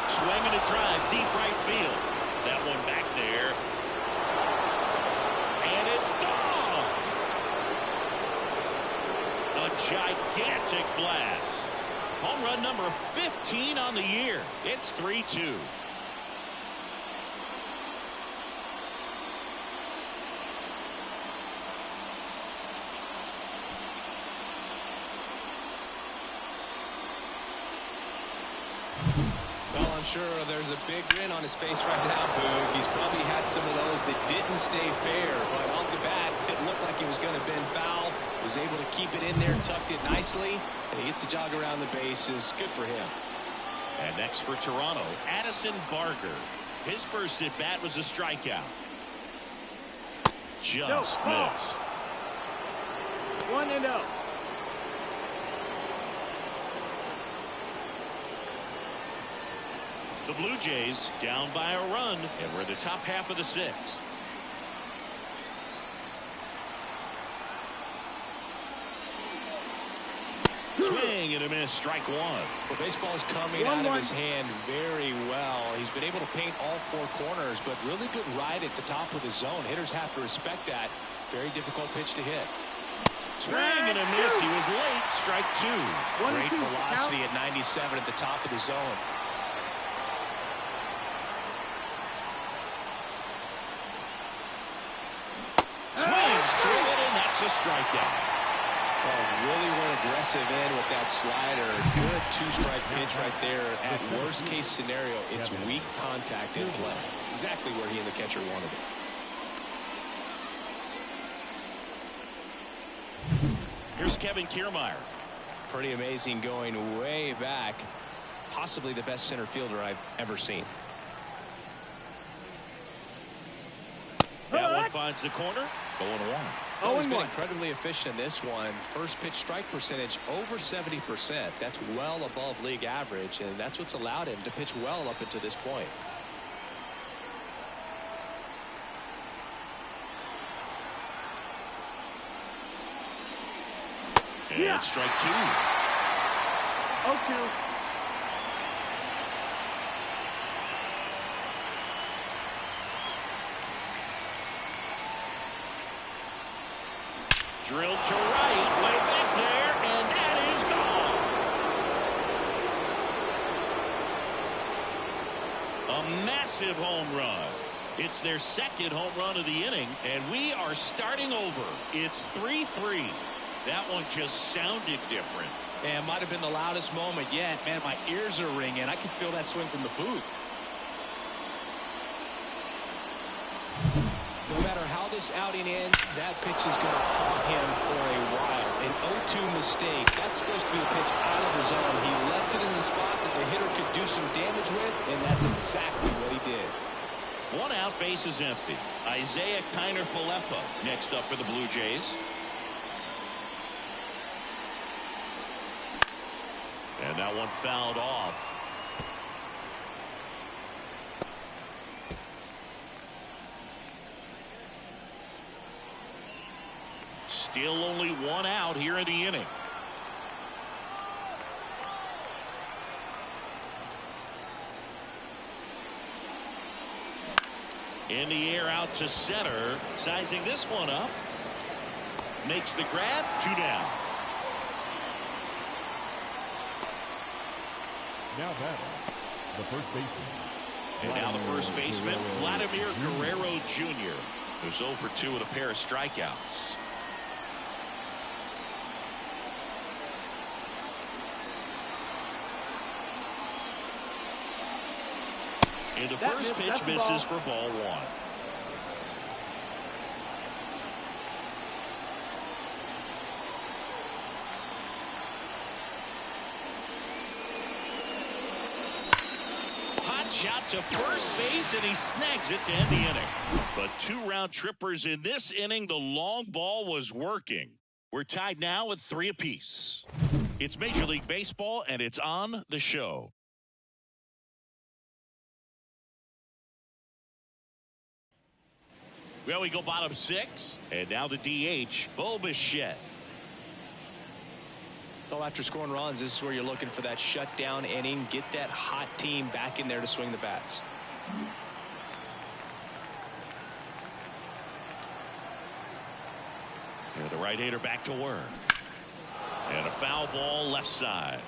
Swing and a drive, deep right field. That one back there. And it's gone. A gigantic blast. Home run number 15 on the year. It's 3-2. Well, I'm sure there's a big grin on his face right now, Boog. He's probably had some of those that didn't stay fair, but off the bat, it looked like he was going to bend foul. Was able to keep it in there, tucked it nicely, and he gets the jog around the bases. Good for him. And next for Toronto, Addison Barger. His first at bat was a strikeout. Just missed. 1-0. The Blue Jays down by a run, and we're in the top half of the sixth. Swing and a miss, strike one. Well, baseball is coming out of his hand very well. He's been able to paint all four corners, but really good ride at the top of the zone. Hitters have to respect that. Very difficult pitch to hit. Swing and a miss. He was late. Strike two. Great velocity at 97 at the top of the zone. Swings through it, and that's a strikeout. Really went aggressive in with that slider. Good two-strike pitch right there. At worst-case scenario, it's weak contact in play. Exactly where he and the catcher wanted it. Here's Kevin Kiermaier. Pretty amazing, going way back. Possibly the best center fielder I've ever seen. That one finds the corner. 0-1. Well, he's been incredibly efficient in this one. First pitch strike percentage over 70%. That's well above league average, and that's what's allowed him to pitch well up until this point. And strike two. 0-2. Drilled to right, way back there, and that is gone. A massive home run. It's their second home run of the inning, and we are starting over. It's 3-3. That one just sounded different. And might have been the loudest moment yet. Man, my ears are ringing. I can feel that swing from the booth. No matter how this outing ends, that pitch is going to haunt him for a while. An 0-2 mistake. That's supposed to be a pitch out of the zone. He left it in the spot that the hitter could do some damage with, and that's exactly what he did. One out, base is empty. Isaiah Kiner-Falefa next up for the Blue Jays. And that one fouled off. Still only one out here in the inning. In the air out to center. Sizing this one up. Makes the grab. 2 down. Now batting, the first baseman. And now the first baseman, Vladimir Guerrero Jr., who's 0 for 2 with a pair of strikeouts. And the first pitch misses for ball one. Hot shot to first base, and he snags it to end the inning. But 2 round trippers in this inning. The long ball was working. We're tied now with 3 apiece. It's Major League Baseball, and it's on the show. Well, we go bottom 6, and now the DH, Bo Bichette. Well, after scoring runs, this is where you're looking for that shutdown inning. Get that hot team back in there to swing the bats. And the right-hander back to work. And a foul ball left side.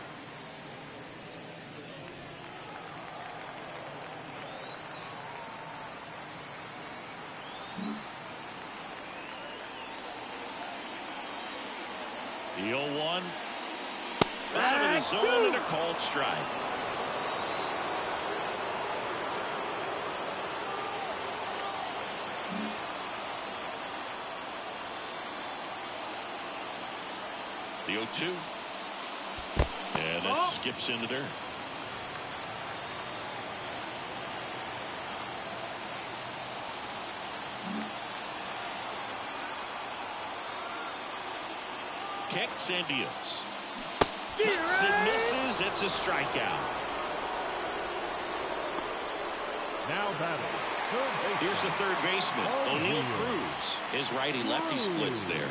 The 0-1. Out of the zone and a called strike. The 0-2. And that skips into dirt. Kicks and deals. Hits and misses. It's a strikeout. Now batting. Here's the third baseman, O'Neal Cruz. His righty-lefty splits there.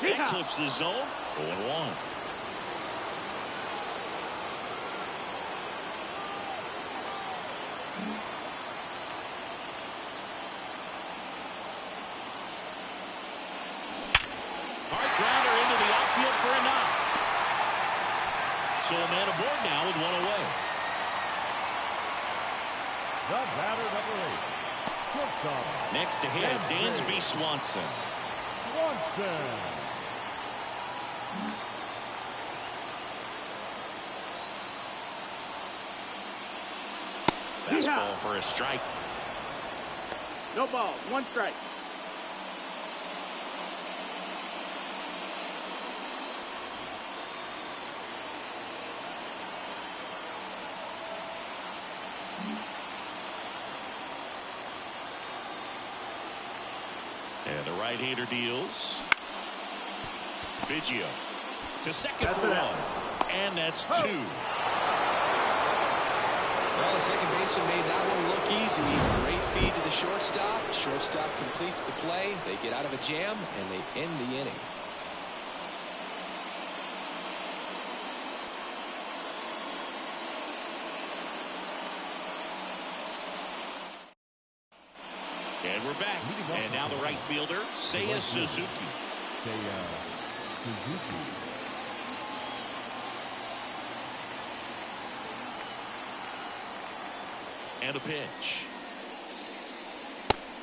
That clips the zone. 0-1. Hard grounder into the outfield for a knock. So a man aboard now with one away. The batter, number 8. Shortstop. Next to hit, Dansby Swanson. Swanson. Fastball for a strike. No ball. 1 strike. And the right-hander deals. Biggio to second for 1. And that's 2. Well, the second baseman made that one look easy. Great feed to the shortstop. Shortstop completes the play. They get out of a jam, and they end the inning. And we're back. And now the right fielder, Seiya Suzuki. Suzuki. And a pitch.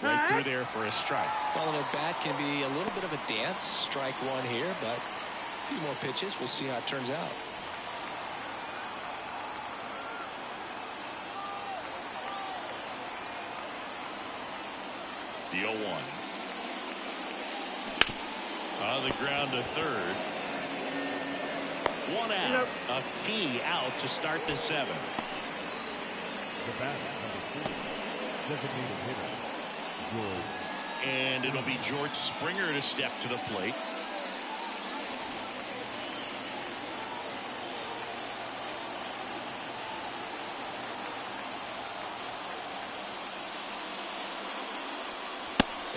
Right through there for a strike. Well, an at-bat can be a little bit of a dance. Strike 1 here, but a few more pitches. We'll see how it turns out. The 0-1. On the ground to third. 1 out. A key out to start the 7th. The batter, number 3. Designated hitter. George. And it'll be George Springer to step to the plate.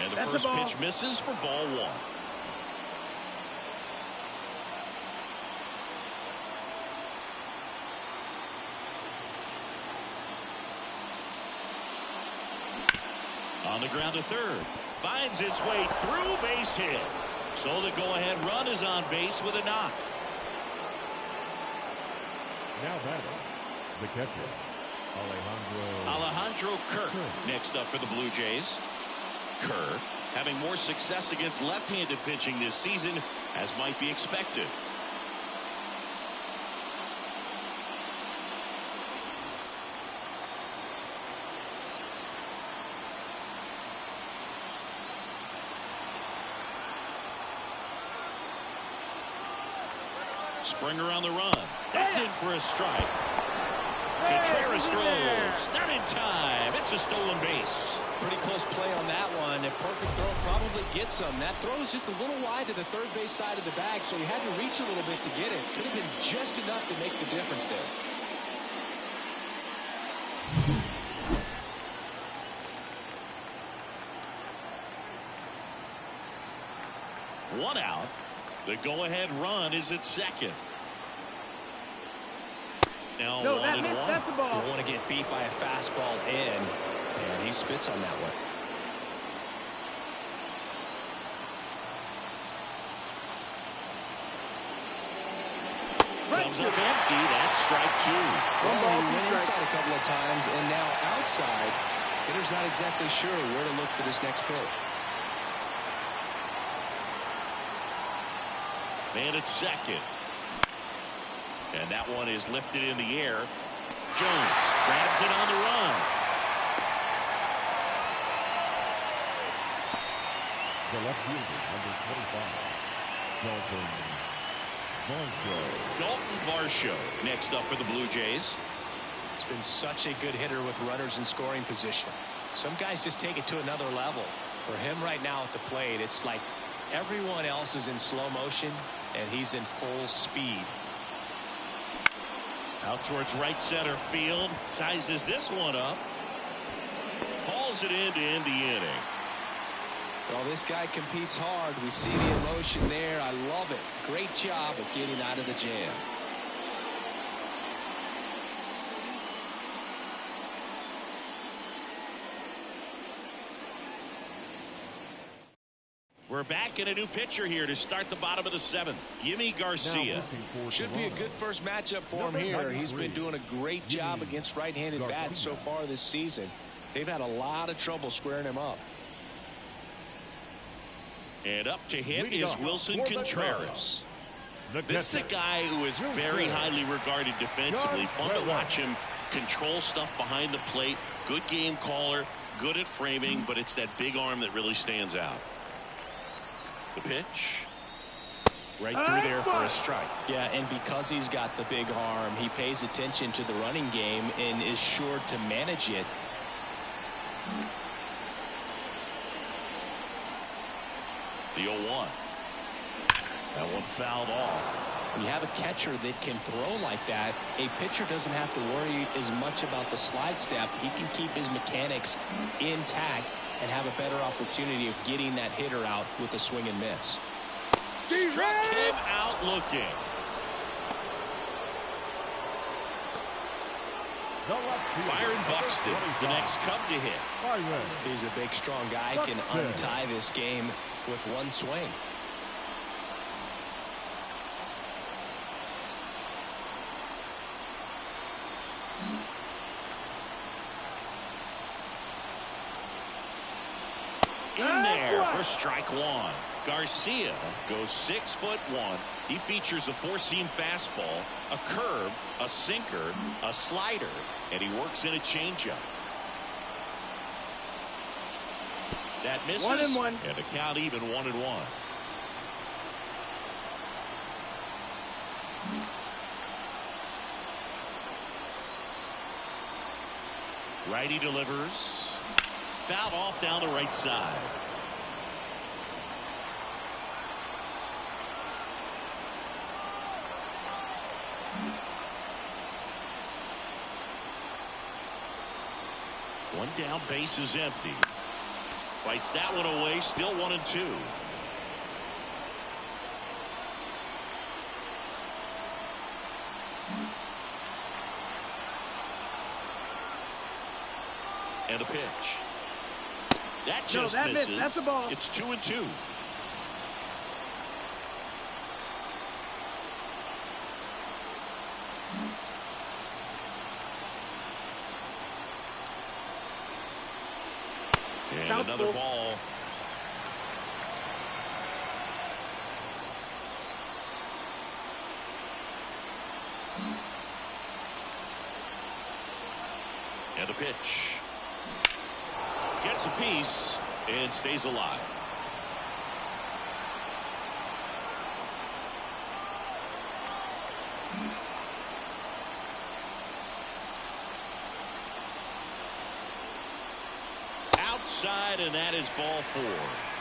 And the first pitch misses for ball 1. On the ground to third. Finds its way through, base hit. So the go-ahead run is on base with a knock. Now batting. The catcher. Alejandro Kirk next up for the Blue Jays. Kirk having more success against left-handed pitching this season, as might be expected. Springer on the run. That's in for a strike. Contreras throws. Not in time. It's a stolen base. Pretty close play on that one. A perfect throw probably gets him. That throw is just a little wide to the third base side of the bag, so he had to reach a little bit to get it. Could have been just enough to make the difference there. One out. The go-ahead run is at second. Now 1-1. That's the ball. You want to get beat by a fastball in, and he spits on that one. Comes up empty. That's strike 2. Well, he went inside a couple of times, and now outside. Hitter's not exactly sure where to look for this next pitch. Man at second. And that one is lifted in the air. Jones grabs it on the run. The left fielder, number 25, Dalton Varsho next up for the Blue Jays. He's been such a good hitter with runners in scoring position. Some guys just take it to another level. For him right now at the plate, it's like everyone else is in slow motion and he's in full speed. Out towards right center field. Sizes this one up. Hauls it in to end the inning. Well, this guy competes hard. We see the emotion there. I love it. Great job of getting out of the jam. We're back in a new pitcher here to start the bottom of the seventh. Yimi Garcia. Should be a good first matchup for him here. He's been doing a great job against right-handed bats so far this season. They've had a lot of trouble squaring him up. And up to him is Wilson Contreras. This is a guy who is very highly regarded defensively. Fun to watch him control stuff behind the plate. Good game caller, good at framing, but it's that big arm that really stands out. The pitch. Right through there for a strike. Yeah, and because he's got the big arm, he pays attention to the running game and is sure to manage it. The 0-1. That one fouled off. When you have a catcher that can throw like that, a pitcher doesn't have to worry as much about the slide step. He can keep his mechanics intact and have a better opportunity of getting that hitter out with a swing and miss. Struck him out looking. Byron Buxton, the next Cub to hit. He's a big, strong guy, can untie this game with one swing. In there for strike one. Garcia goes 6'1". He features a four-seam fastball, a curve, a sinker, a slider, and he works in a changeup. That misses. 1-1. And the count even 1-1. Righty delivers. Fouled off down the right side. One down, base is empty. Fights that one away, still 1-2. And a pitch. That just misses. That's a ball. It's 2-2. And another ball. And a pitch. Gets a piece and stays alive. Outside, and that is ball four.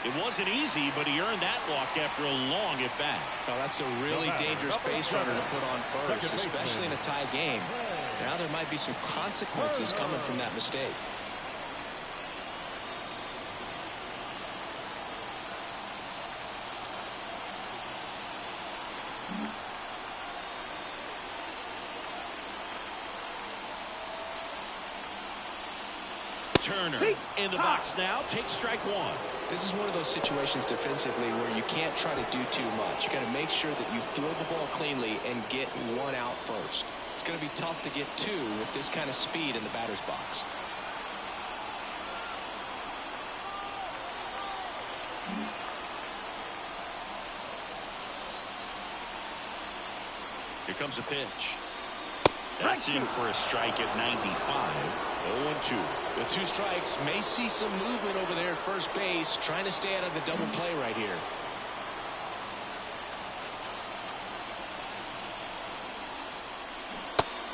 It wasn't easy, but he earned that walk after a long at bat. Oh, that's a really dangerous base runner to put on first, especially in a tie game. Now there might be some consequences coming from that mistake. Turner in the box now, takes strike one. This is one of those situations defensively where you can't try to do too much. You got to make sure that you field the ball cleanly and get one out first. It's going to be tough to get two with this kind of speed in the batter's box. Here comes a pitch. That's in for a strike at 95. 0-2. With 2 strikes, may see some movement over there at first base, trying to stay out of the double play right here.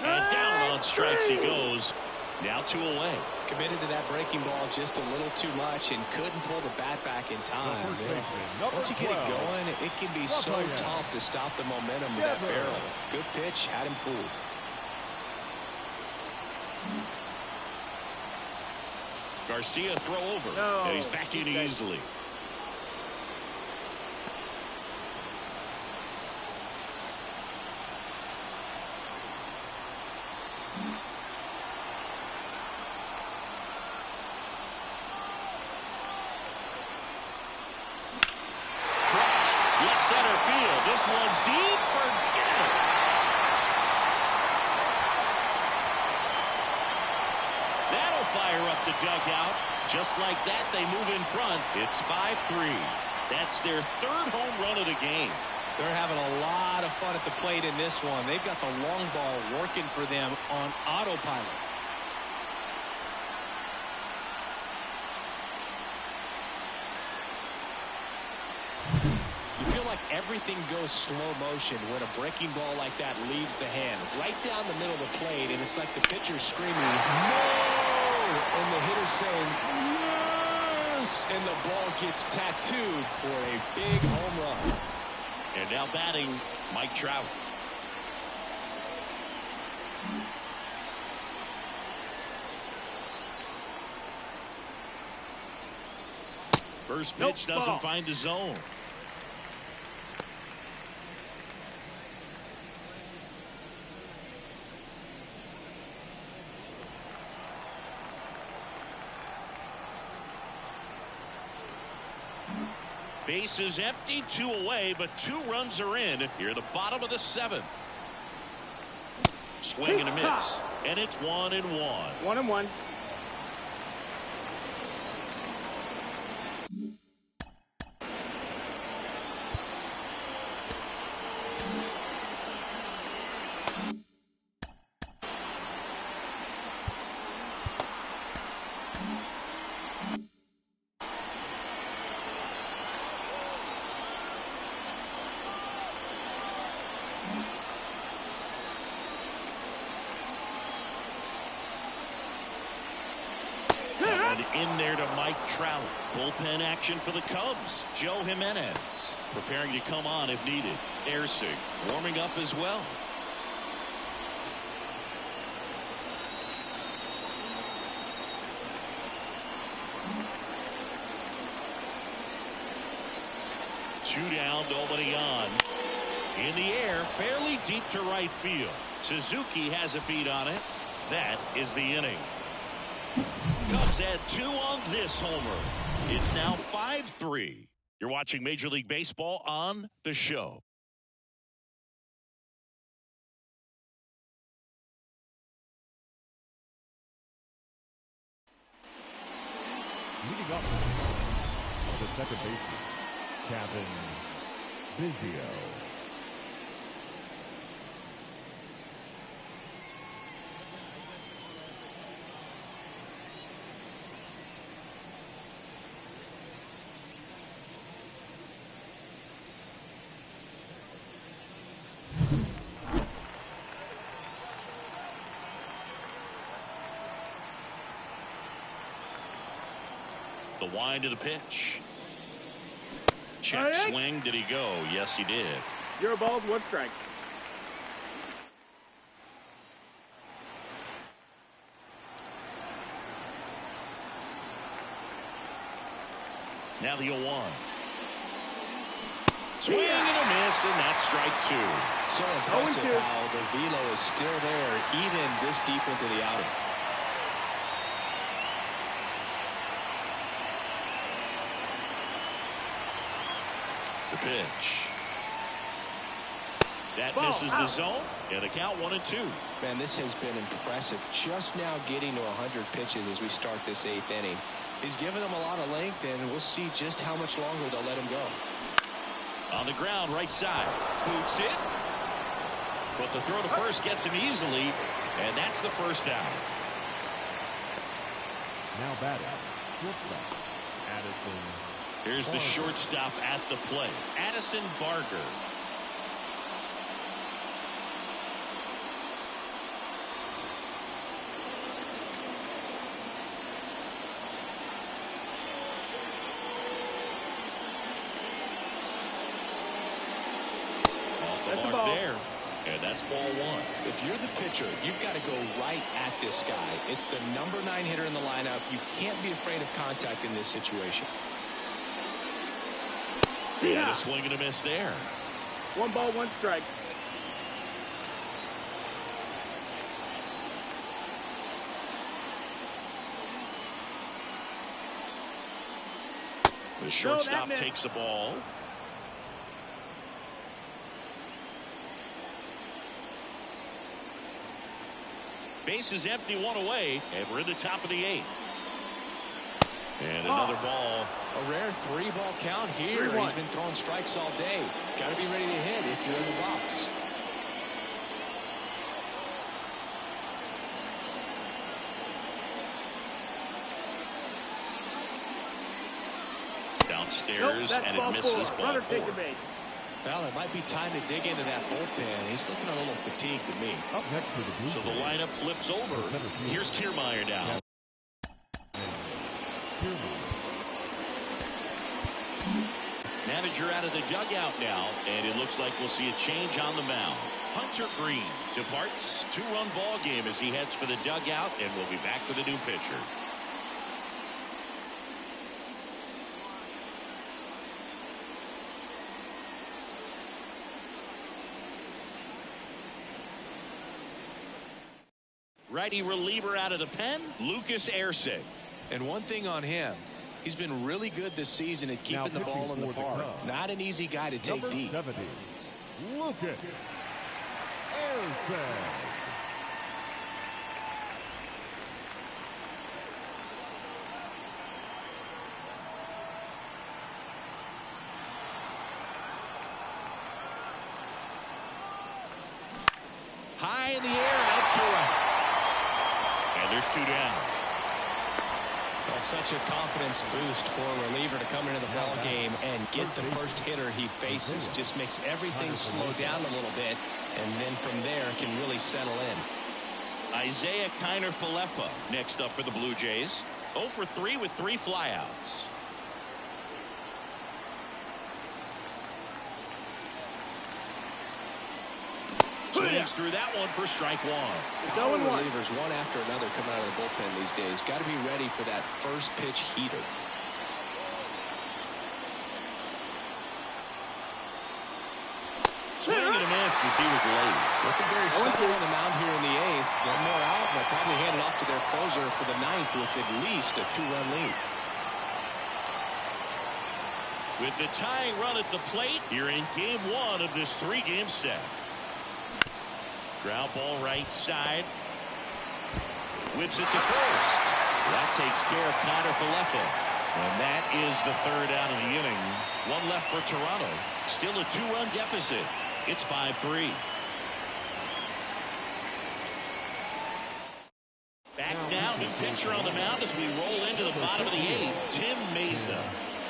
And down on strikes he goes. Now 2 away. Committed to that breaking ball just a little too much and couldn't pull the bat back in time. Once you get it going, it can be so tough to stop the momentum with that barrel. Good pitch, had him fooled. Garcia throw over. And he's back in easily. Left center field. This one's deep. Forget it. That'll fire up the dugout. Just like that, they move in front. It's 5-3. That's their 3rd home run of the game. They're having a lot of fun at the plate in this one. They've got the long ball working for them on autopilot. You feel like everything goes slow motion when a breaking ball like that leaves the hand. Right down the middle of the plate, and it's like the pitcher's screaming, "No!" And the hitter's saying, "Yes!" And the ball gets tattooed for a big home run. And now batting, Mike Trout. First pitch doesn't find the zone. Base is empty, 2 away, but 2 runs are in. Here at the bottom of the 7th. Swing and a miss. And it's 1-1. 1-1. In there to Mike Trout. Bullpen action for the Cubs. Joe Jimenez preparing to come on if needed. Ersig warming up as well. Two down, nobody on. In the air, fairly deep to right field. Suzuki has a beat on it. That is the inning. Cubs add 2 on this homer. It's now 5-3. You're watching Major League Baseball on The Show. Leading up the second baseman, Kevin Biggio. The wind of the pitch. Check swing. Did he go? Yes, he did. You're ball, 1 strike. Now the 0-1. Swing and a miss, and that's strike 2. So impressive how the velo is still there even this deep into the outing. The pitch. That misses the zone, and a count 1-2. Man, this has been impressive. Just now getting to 100 pitches as we start this 8th inning. He's given them a lot of length, and we'll see just how much longer they'll let him go. On the ground, right side. Boots it. But the throw to first gets him easily, and that's the first down. Now batting, shortstop, Addison. Here's the shortstop at the plate, Addison Barger. That's the ball. There, and that's ball one. If you're the pitcher, you've got to go right at this guy. It's the number 9 hitter in the lineup. You can't be afraid of contact in this situation. And a swing and a miss there. 1 ball, 1 strike. The shortstop takes the ball. Base is empty, 1 away, and we're in the top of the 8th. And another ball. A rare 3-ball count here. 3-1. He's been throwing strikes all day. Got to be ready to hit if you're in the box. Downstairs, Nope, and it misses ball Runner 4. take the base. Well, it might be time to dig into that bullpen. He's looking a little fatigued to me. Up next for the Blue So the Jays, lineup flips over. Here's Kiermaier now. Manager out of the dugout now, and it looks like we'll see a change on the mound. Hunter Green departs. 2-run ball game as he heads for the dugout, and we'll be back with a new pitcher. Righty reliever out of the pen, Lucas Erceg. And one thing on him, he's been really good this season at keeping the ball in the park. Not an easy guy to take deep. Number 70, Lucas Erceg. High in the air, out to right. And there's 2 down. Well, such a confidence boost for a reliever to come into the ball game and get the first hitter he faces. Just makes everything slow down a little bit, and then from there can really settle in. Isaiah Kiner-Falefa next up for the Blue Jays. 0 for 3 with 3 flyouts. Swings through that one for strike 1. Power relievers, one after another, coming out of the bullpen these days. Got to be ready for that first pitch heater. Swing and a miss as he was late. Looking very solid on the mound here in the 8th. One more out, and they'll probably hand it off to their closer for the 9th with at least a 2-run lead. With the tying run at the plate, you're in game 1 of this 3-game set. Ground ball right side. Whips it to first. That takes care of Kiner-Falefa. And that is the 3rd out of the inning. 1 left for Toronto. Still a 2-run deficit. It's 5-3. Back now, new pitcher on the mound as we roll into the bottom of the 8th. Tim Mesa.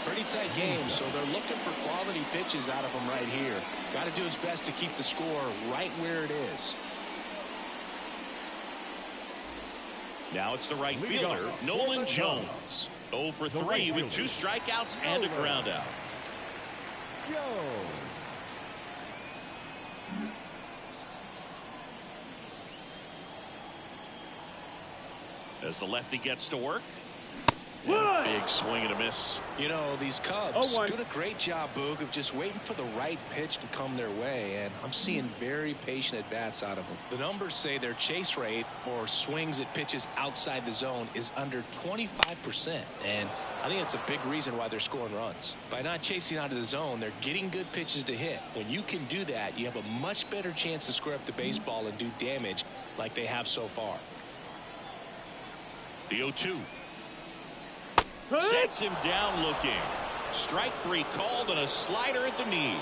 Pretty tight game, so they're looking for quality pitches out of him right here. Got to do his best to keep the score right where it is. Now it's the right fielder, Nolan Jones. 0 for 3 with 2 strikeouts and a ground out. As the lefty gets to work. And a big swing and a miss. You know, these Cubs doing a great job, Boog, of just waiting for the right pitch to come their way, and I'm seeing very patient at-bats out of them. The numbers say their chase rate, or swings at pitches outside the zone, is under 25%, and I think that's a big reason why they're scoring runs. By not chasing out of the zone, they're getting good pitches to hit. When you can do that, you have a much better chance to square up the baseball and do damage like they have so far. The 0-2. Sets him down looking. Strike three called and a slider at the knees.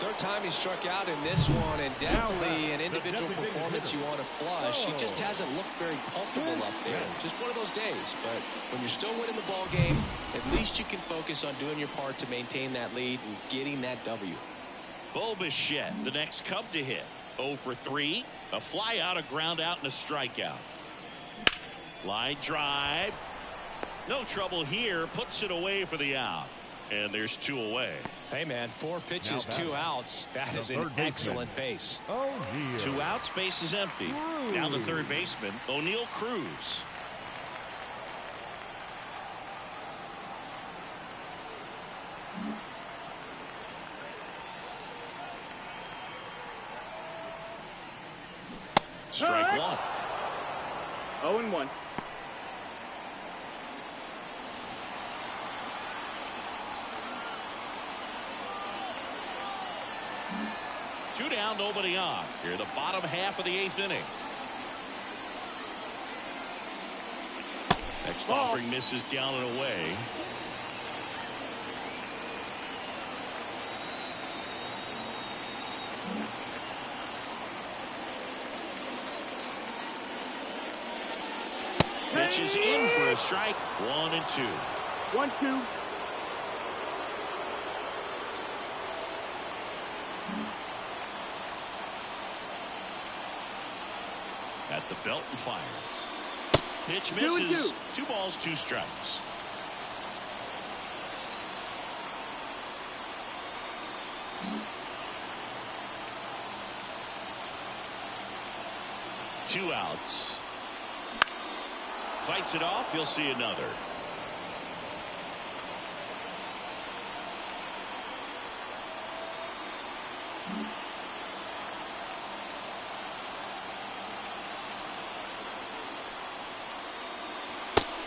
Third time he struck out in this one, and definitely an individual performance you want to flush. He just hasn't looked very comfortable up there. Just one of those days. But when you're still winning the ball game, at least you can focus on doing your part to maintain that lead and getting that W. Bo Bichette, the next Cub to hit. 0 for 3. A fly out, a ground out, and a strikeout. Line drive. No trouble here. Puts it away for the out. And there's 2 away. Hey, man, 4 pitches, 2 outs. That is an excellent pace. 2 outs, base is empty. Now the third baseman, O'Neal Cruz. Strike 1. 0-1. Two down, nobody on. Here, the bottom half of the 8th inning. Next offering misses down and away. Pitch is in for a strike. 1-2. 1-2. At the belt and fires. Pitch misses. 2 balls, 2 strikes. Two outs. Fights it off. You'll see another.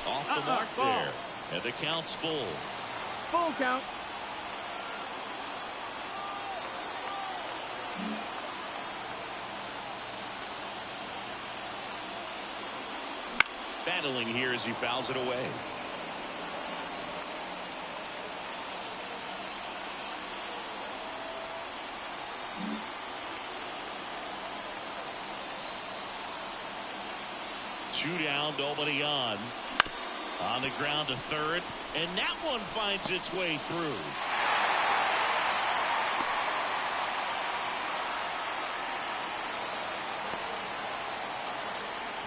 Off the mark there. And the count's full. Full count. Battling here as he fouls it away. Two down, nobody on. On the ground to third, and that one finds its way through.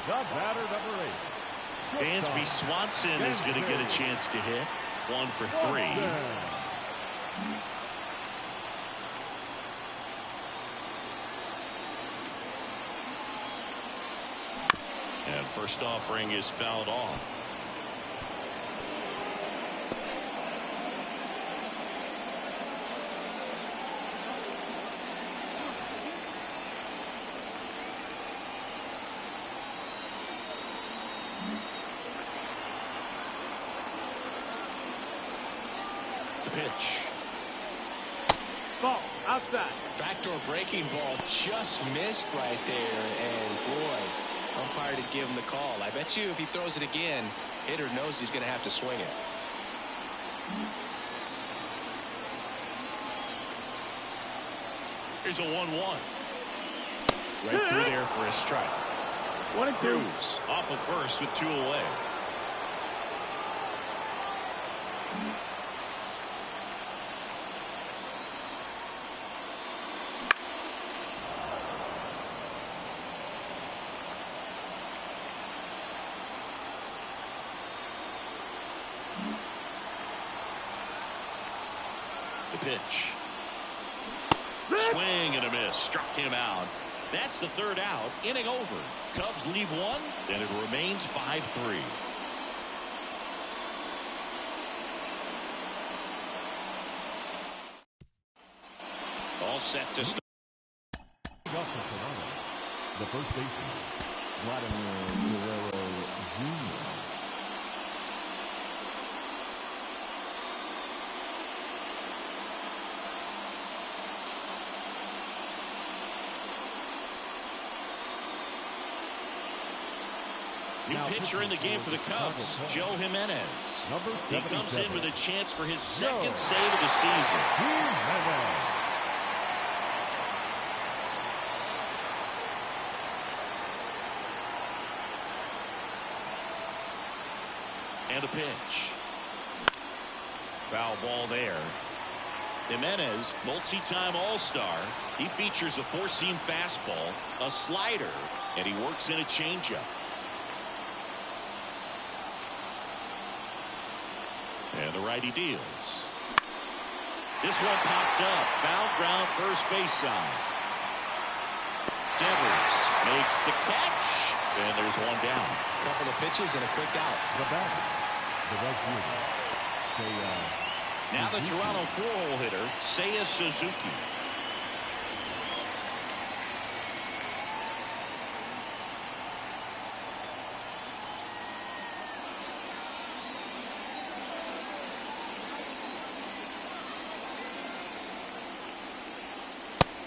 The batter, number 8. Dansby Swanson is going to get a chance to hit. 1 for 3. And first offering is fouled off. Pitch. Ball outside. Backdoor breaking ball just missed right there, and boy, umpire to give him the call. I bet you if he throws it again, hitter knows he's going to have to swing it. Here's a 1-1. Right through there for a strike. 1-2. Cruz off of first with 2 away. The pitch. Swing and a miss. Struck him out. That's the third out. Inning over. Cubs leave 1, and it remains 5-3. All set to start. The first baseman, Vladimir Guerrero Jr. New pitcher in the game for the Cubs, Joe Jimenez. He comes in with a chance for his second save of the season. And a pitch. Foul ball there. Jimenez, multi-time All-Star. He features a four-seam fastball, a slider, and he works in a changeup. And the righty deals. This one popped up. Foul ground first base side. Devers makes the catch. And there's one down. A couple of pitches and a quick out. The batter, the right fielder. Now the Toronto four-hole hitter, Seiya Suzuki.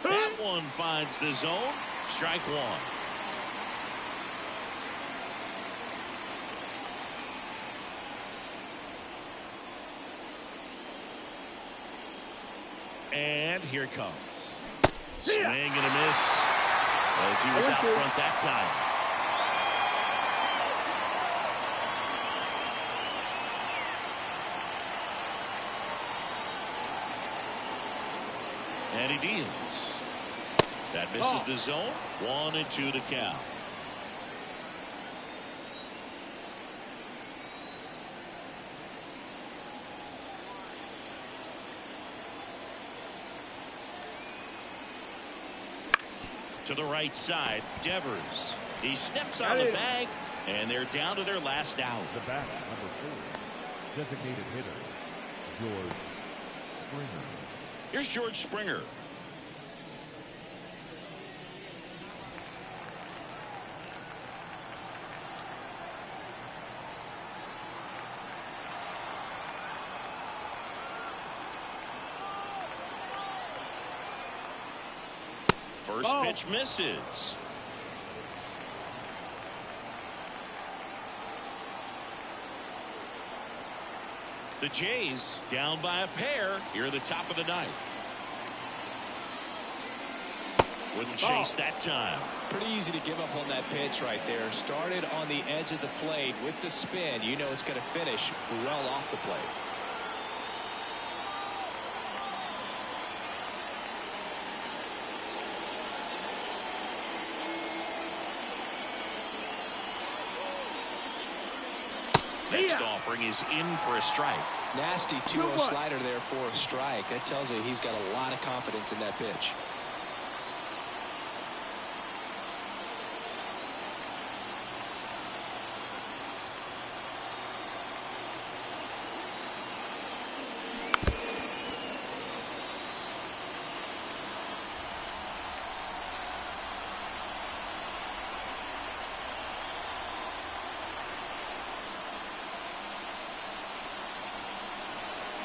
That one finds the zone. Strike one. And here it comes. Swing and a miss as he was out front that time. And he deals. That misses the zone. 1-2 to count. To the right side, Devers. He steps on the bag, and they're down to their last out. The batter, number 4, designated hitter, George Springer. Here's George Springer. First pitch misses. The Jays down by a pair here at the top of the ninth. Wouldn't chase that time. Pretty easy to give up on that pitch right there. Started on the edge of the plate with the spin. You know it's going to finish well off the plate. Next offering is in for a strike. Nasty 2-0 slider there for a strike. That tells you he's got a lot of confidence in that pitch.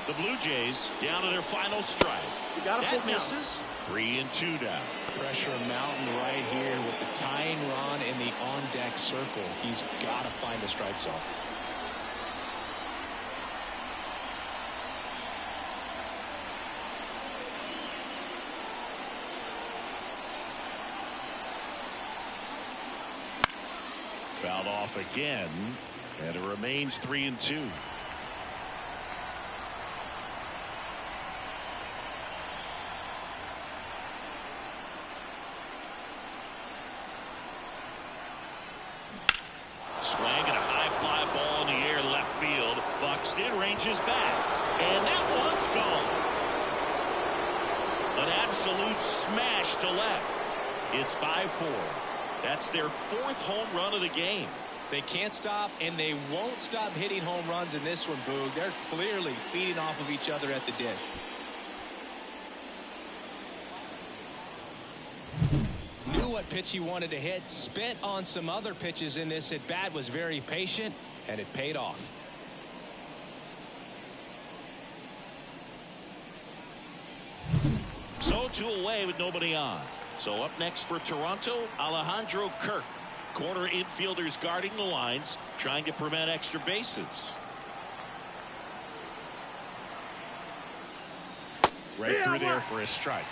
The Blue Jays down to their final strike. That misses. 3-2 down. Pressure mountain right here with the tying run in the on-deck circle. He's got to find the strike zone. Fouled off again, and it remains 3-2. Swing and a high fly ball in the air left field. Buxton ranges back, and that one's gone. An absolute smash to left. It's 5-4. That's their 4th home run of the game. They can't stop, and they won't stop hitting home runs in this one, Boog. They're clearly feeding off of each other at the dish. Knew what pitch he wanted to hit, spit on some other pitches in this at bat, was very patient, and it paid off. So 2 away with nobody on. So up next for Toronto, Alejandro Kirk. Corner infielders guarding the lines, trying to prevent extra bases. Right through there for a strike.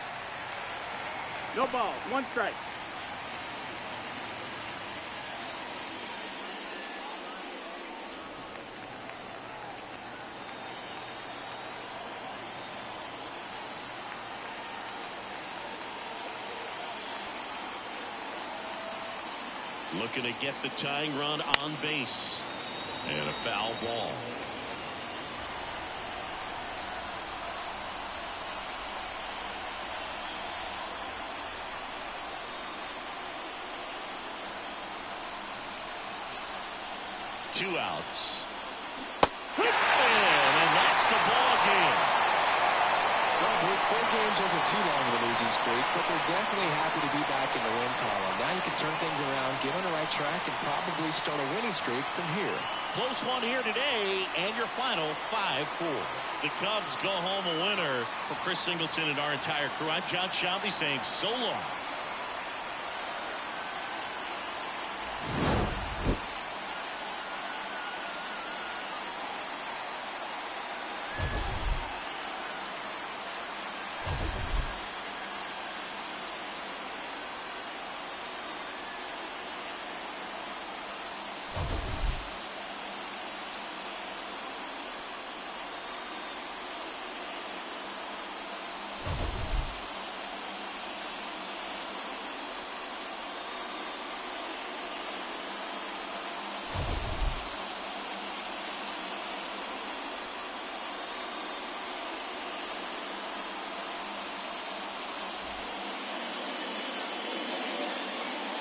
No ball. 1 strike. Looking to get the tying run on base. And a foul ball. Two outs. And that's the ball game. Well, Blake, 4 games wasn't too long of a losing streak, but they're definitely happy to be back in the win column. Now you can turn things around, get on the right track, and probably start a winning streak from here. Close one here today, and your final 5-4. The Cubs go home a winner. For Chris Singleton and our entire crew, I'm John Shelby saying so long.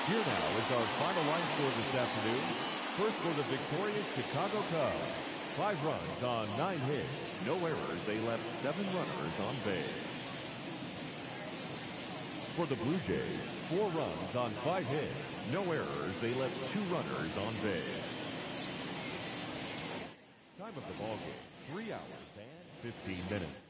Here now is our final line score this afternoon. First for the victorious Chicago Cubs. 5 runs on 9 hits. No errors. They left 7 runners on base. For the Blue Jays, 4 runs on 5 hits. No errors. They left 2 runners on base. Time of the ball game, 3 hours and 15 minutes.